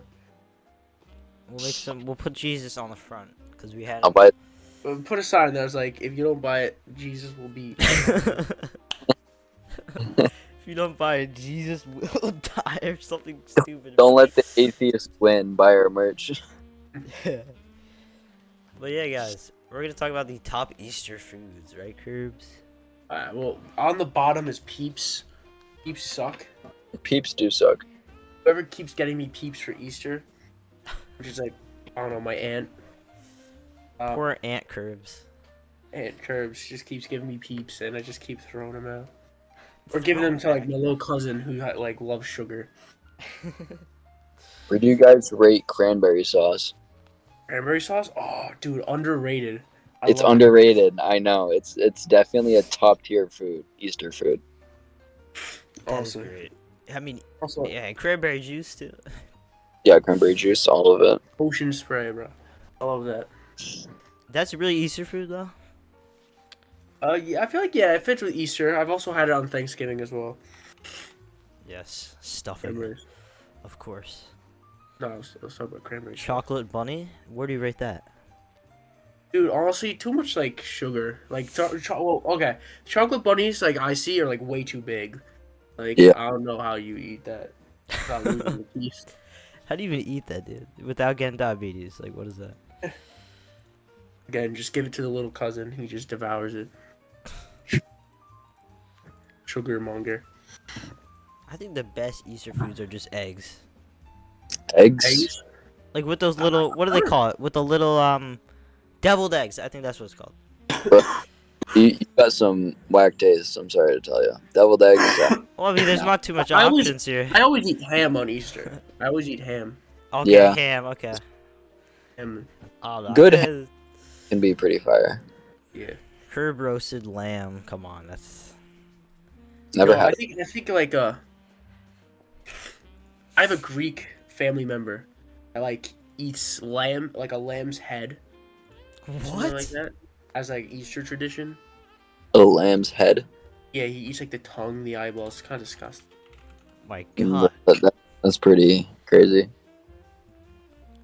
B: We'll make some. We'll put Jesus on the front because we had.
C: I'll buy.
A: Put a sign that was like, if you don't buy it, Jesus will be.
B: If you don't buy it, Jesus will die or something stupid.
C: Don't let the atheist win. Buy our merch.
B: But yeah, guys, we're gonna talk about the top Easter foods, right, Curbs?
A: Well, on the bottom is Peeps. Peeps suck.
C: Peeps do suck.
A: Whoever keeps getting me Peeps for Easter, which is like, I don't know, my aunt.
B: Poor Aunt Curbs.
A: Aunt Curbs just keeps giving me Peeps, and I just keep throwing them out. Or giving them to like my little cousin who like loves sugar.
C: Where do you guys rate cranberry sauce?
A: Cranberry sauce? Oh, dude, underrated. I
C: It's
A: love it.
C: underrated. I know. It's definitely a top tier food. Easter food.
B: That is
A: Awesome.
B: great. I mean,
A: Also,
B: yeah, and cranberry juice too.
C: Yeah, cranberry juice, all of it.
A: ocean spray, bro. I love that.
B: That's really Easter food though.
A: Yeah, I feel like it fits with Easter. I've also had it on Thanksgiving as well.
B: Yes, stuffing,
A: Cranberries.
B: of course.
A: No, let's talk about cranberry. sauce.
B: Chocolate bunny. Where do you rate that?
A: Dude, honestly, too much like sugar. Like, well, okay, chocolate bunnies like I see are like way too big. Like,
C: Yeah.
A: I don't know how you eat that without losing the teeth.
B: How do you even eat that, dude? Without getting diabetes? Like, what is that?
A: Again, just give it to the little cousin. He just devours it. Sugar monger.
B: I think the best Easter foods are just eggs.
C: Eggs.
A: Eggs?
B: Like with those little, what do they call it? With the little deviled eggs. I think that's what it's called.
C: You got some whack taste, I'm sorry to tell you. Deviled eggs.
B: Well, I mean, there's not too much
A: I always-
B: options here.
A: I always eat ham on Easter. I always eat ham.
B: Okay,
C: Yeah.
B: ham. Okay.
A: Ham.
B: Oh, no,
C: Good
B: okay.
C: Can be pretty fire.
A: Yeah.
B: Herb roasted lamb. Come on, that's.
C: Never
A: No,
C: had
A: I think like I have a Greek family member that like eats lamb, like a lamb's head, something
B: What?
A: like that, as like Easter tradition.
C: a lamb's head.
A: Yeah, he eats like the tongue, the eyeballs. It's kind of disgusting.
B: My God,
C: That's pretty crazy.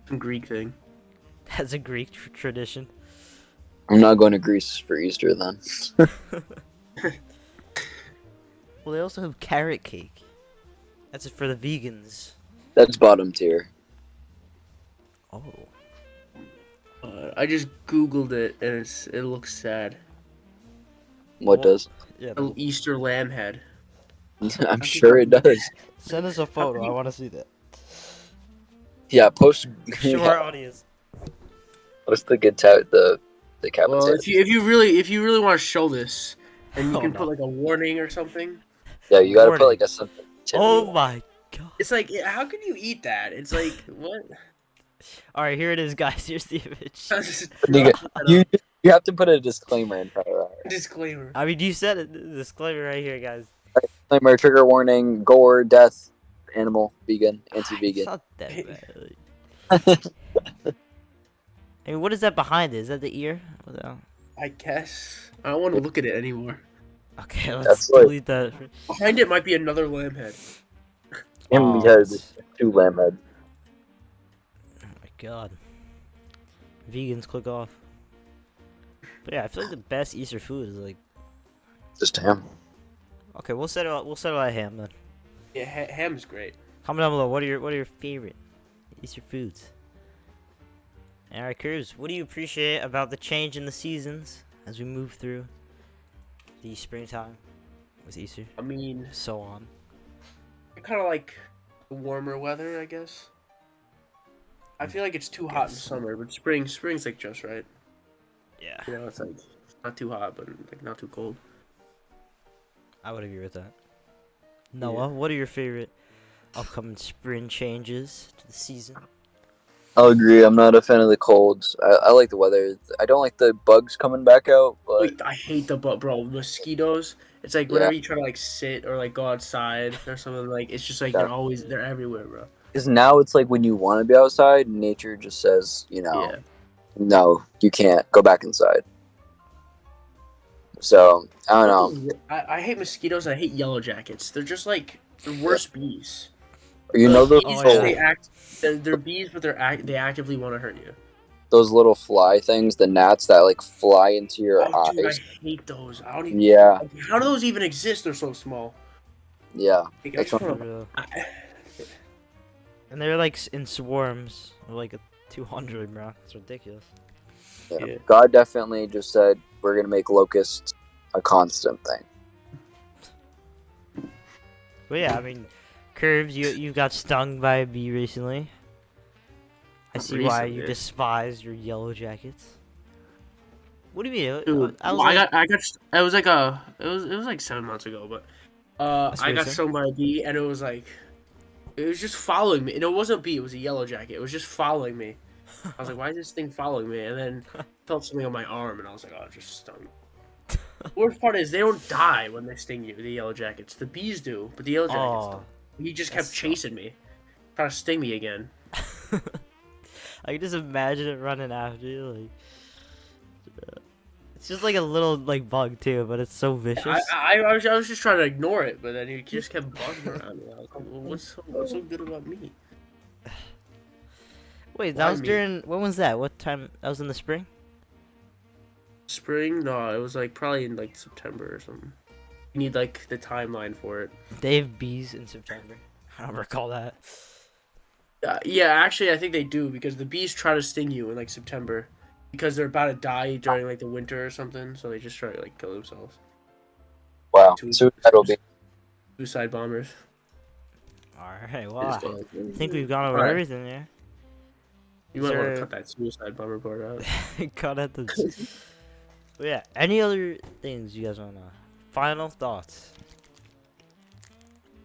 A: Some Greek thing.
B: that's a Greek tradition.
C: I'm not going to Greece for Easter then.
B: Well, they also have carrot cake. That's for the vegans.
C: That's bottom tier.
B: Oh.
A: I just googled it and it looks sad.
C: What
B: Well-
C: does?
B: Yeah.
A: An Easter lamb head.
C: I'm sure it does.
B: Send us a photo. I want to see that.
C: Yeah, post.
B: Show our audience.
C: Post the good the cap.
A: Well, if you really want to show this, and you
B: Oh,
A: can
B: no.
A: put like a warning or something.
C: Yeah, you gotta
B: Warning.
C: put like a something.
B: Oh my God.
A: It's like, how can you eat that? It's like what?
B: All right, here it is, guys. Here's the image.
C: You have to put a disclaimer in front of that.
A: Disclaimer.
B: I mean, you said it. Disclaimer right here, guys.
C: Disclaimer: trigger warning, gore, death, animal, vegan,
B: It's
C: anti-vegan.
B: not that bad. I mean, what is that behind it? Is that the ear? What the hell?
A: I guess I don't want to look at it anymore.
B: Okay, let's
C: That's like-
B: delete that.
A: Behind it might be another lamb head.
C: And
B: Oh,
C: because it's two lamb heads.
B: God. Vegans click off. But yeah, I feel like the best Easter food is like.
C: Just ham.
B: Okay, we'll settle. We'll settle at ham then.
A: Yeah, ham is great.
B: Comment down below. What are your favorite Easter foods? All right, Cruz. What do you appreciate about the change in the seasons as we move through the springtime with Easter?
A: I mean,
B: So on.
A: I kind of like the warmer weather, I guess. I feel like it's too hot in summer, but spring's like just right.
B: Yeah,
A: You know, it's like not too hot, but like not too cold.
B: I would agree with that. Noah, what are your favorite upcoming spring changes to the season?
C: I'll agree. I'm not a fan of the colds. I like the weather. I don't like the bugs coming back out, but
A: Wait, I hate the bro mosquitoes. It's like whenever you try to like sit or like go outside or something, like it's just like they're everywhere, bro.
C: because now it's like when you want to be outside, nature just says, no, you can't go back inside. So I don't know.
A: I hate mosquitoes. I hate yellow jackets. They're just like the worst bees.
C: You know those
A: Bees,
B: yeah.
A: they're bees, but they actively want to hurt you.
C: those little fly things, the gnats that like fly into your eyes.
A: Dude, I hate those. I don't even.
C: Yeah,
A: How do those even exist? They're so small.
C: yeah.
A: Like,
C: That's
A: I
C: what-
A: just
B: For real.
A: wanna-
B: And they're like in swarms, of like a 200, bro. It's ridiculous.
C: Yeah.
A: Yeah.
C: God definitely just said we're gonna make locusts a constant thing.
B: But yeah, I mean, Curves, you got stung by a bee recently. I see why you
A: Recently.
B: despise your yellow jackets. What do you mean?
A: Dude,
B: I was like,
A: it was like 7 months ago, but
B: That's
A: I got
B: recent.
A: stung by a bee and it was just following me. And it wasn't a bee, it was a yellow jacket. It was just following me. I was like, why is this thing following me? And then I felt something on my arm and I was like, oh, it just stung me. The worst part is they don't die when they sting you, the yellow jackets. The bees do, but the yellow jackets
B: oh,
A: don't. He just
B: that
A: kept chasing me, trying to sting me again.
B: I can just imagine it running after you. Like, it's just like a little like bug too, but it's so vicious.
A: I was just trying to ignore it, but then he just kept buzzing around me. I was like, well, what's so good about me?
B: Wait,
A: why
B: that was
A: me?
B: during. When was that? What time? That was in the spring.
A: Spring? No, it was like probably in like September or something. You need like the timeline for it.
B: They have bees in September. I don't recall that.
A: Yeah, actually, I think they do because the bees try to sting you in like September because they're about to die during like the winter or something. So they just try to like kill themselves.
C: Wow, suicidal being.
A: Suicide bombers.
B: All right, well,
A: Just,
B: I think we've gone over
A: Alright.
B: everything there.
A: You might want
B: Sir.
A: to cut that suicide bomber part out.
B: Cut at the. But yeah, any other things you guys wanna? Final thoughts.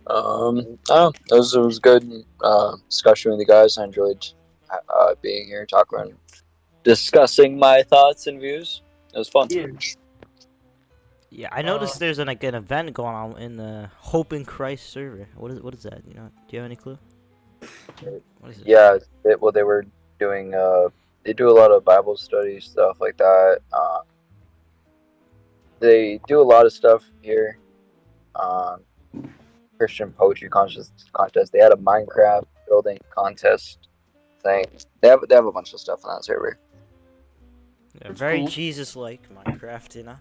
C: Oh, it was good discussion with you guys. I enjoyed being here, talking, discussing my thoughts and views. It was fun.
A: Yeah.
B: Yeah, I noticed there's an event going on in the Hope in Christ server. What is that? Do you have any clue? What is it?
C: Yeah, they were doing they do a lot of Bible study stuff like that. They do a lot of stuff here. Christian poetry contest. They had a Minecraft building contest thing. They have a bunch of stuff on that server.
B: Yeah,
A: That's
B: very
A: cool.
B: Jesus-like Minecraft, you know.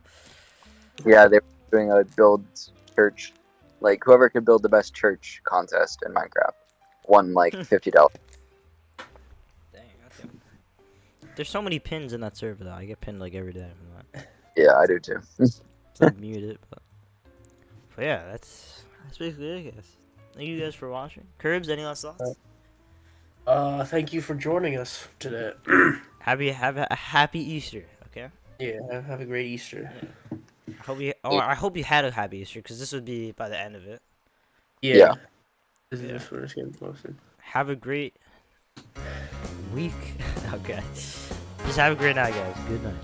C: Yeah, they were doing a build church, like whoever could build the best church contest in Minecraft won like $50.
B: Dang, okay. There's so many pins in that server though. I get pinned like every day from that.
C: Yeah, I do too.
B: So I mute it, but yeah, that's basically it, I guess. Thank you guys for watching. Curbs, any last thoughts?
A: Thank you for joining us today.
B: Have a happy Easter, okay?
A: Yeah, have a great Easter.
B: I hope you had a happy Easter, because this would be by the end of it.
C: Yeah.
A: This is when it's getting closer.
B: Have a great week. Okay. Just have a great night, guys. Good night.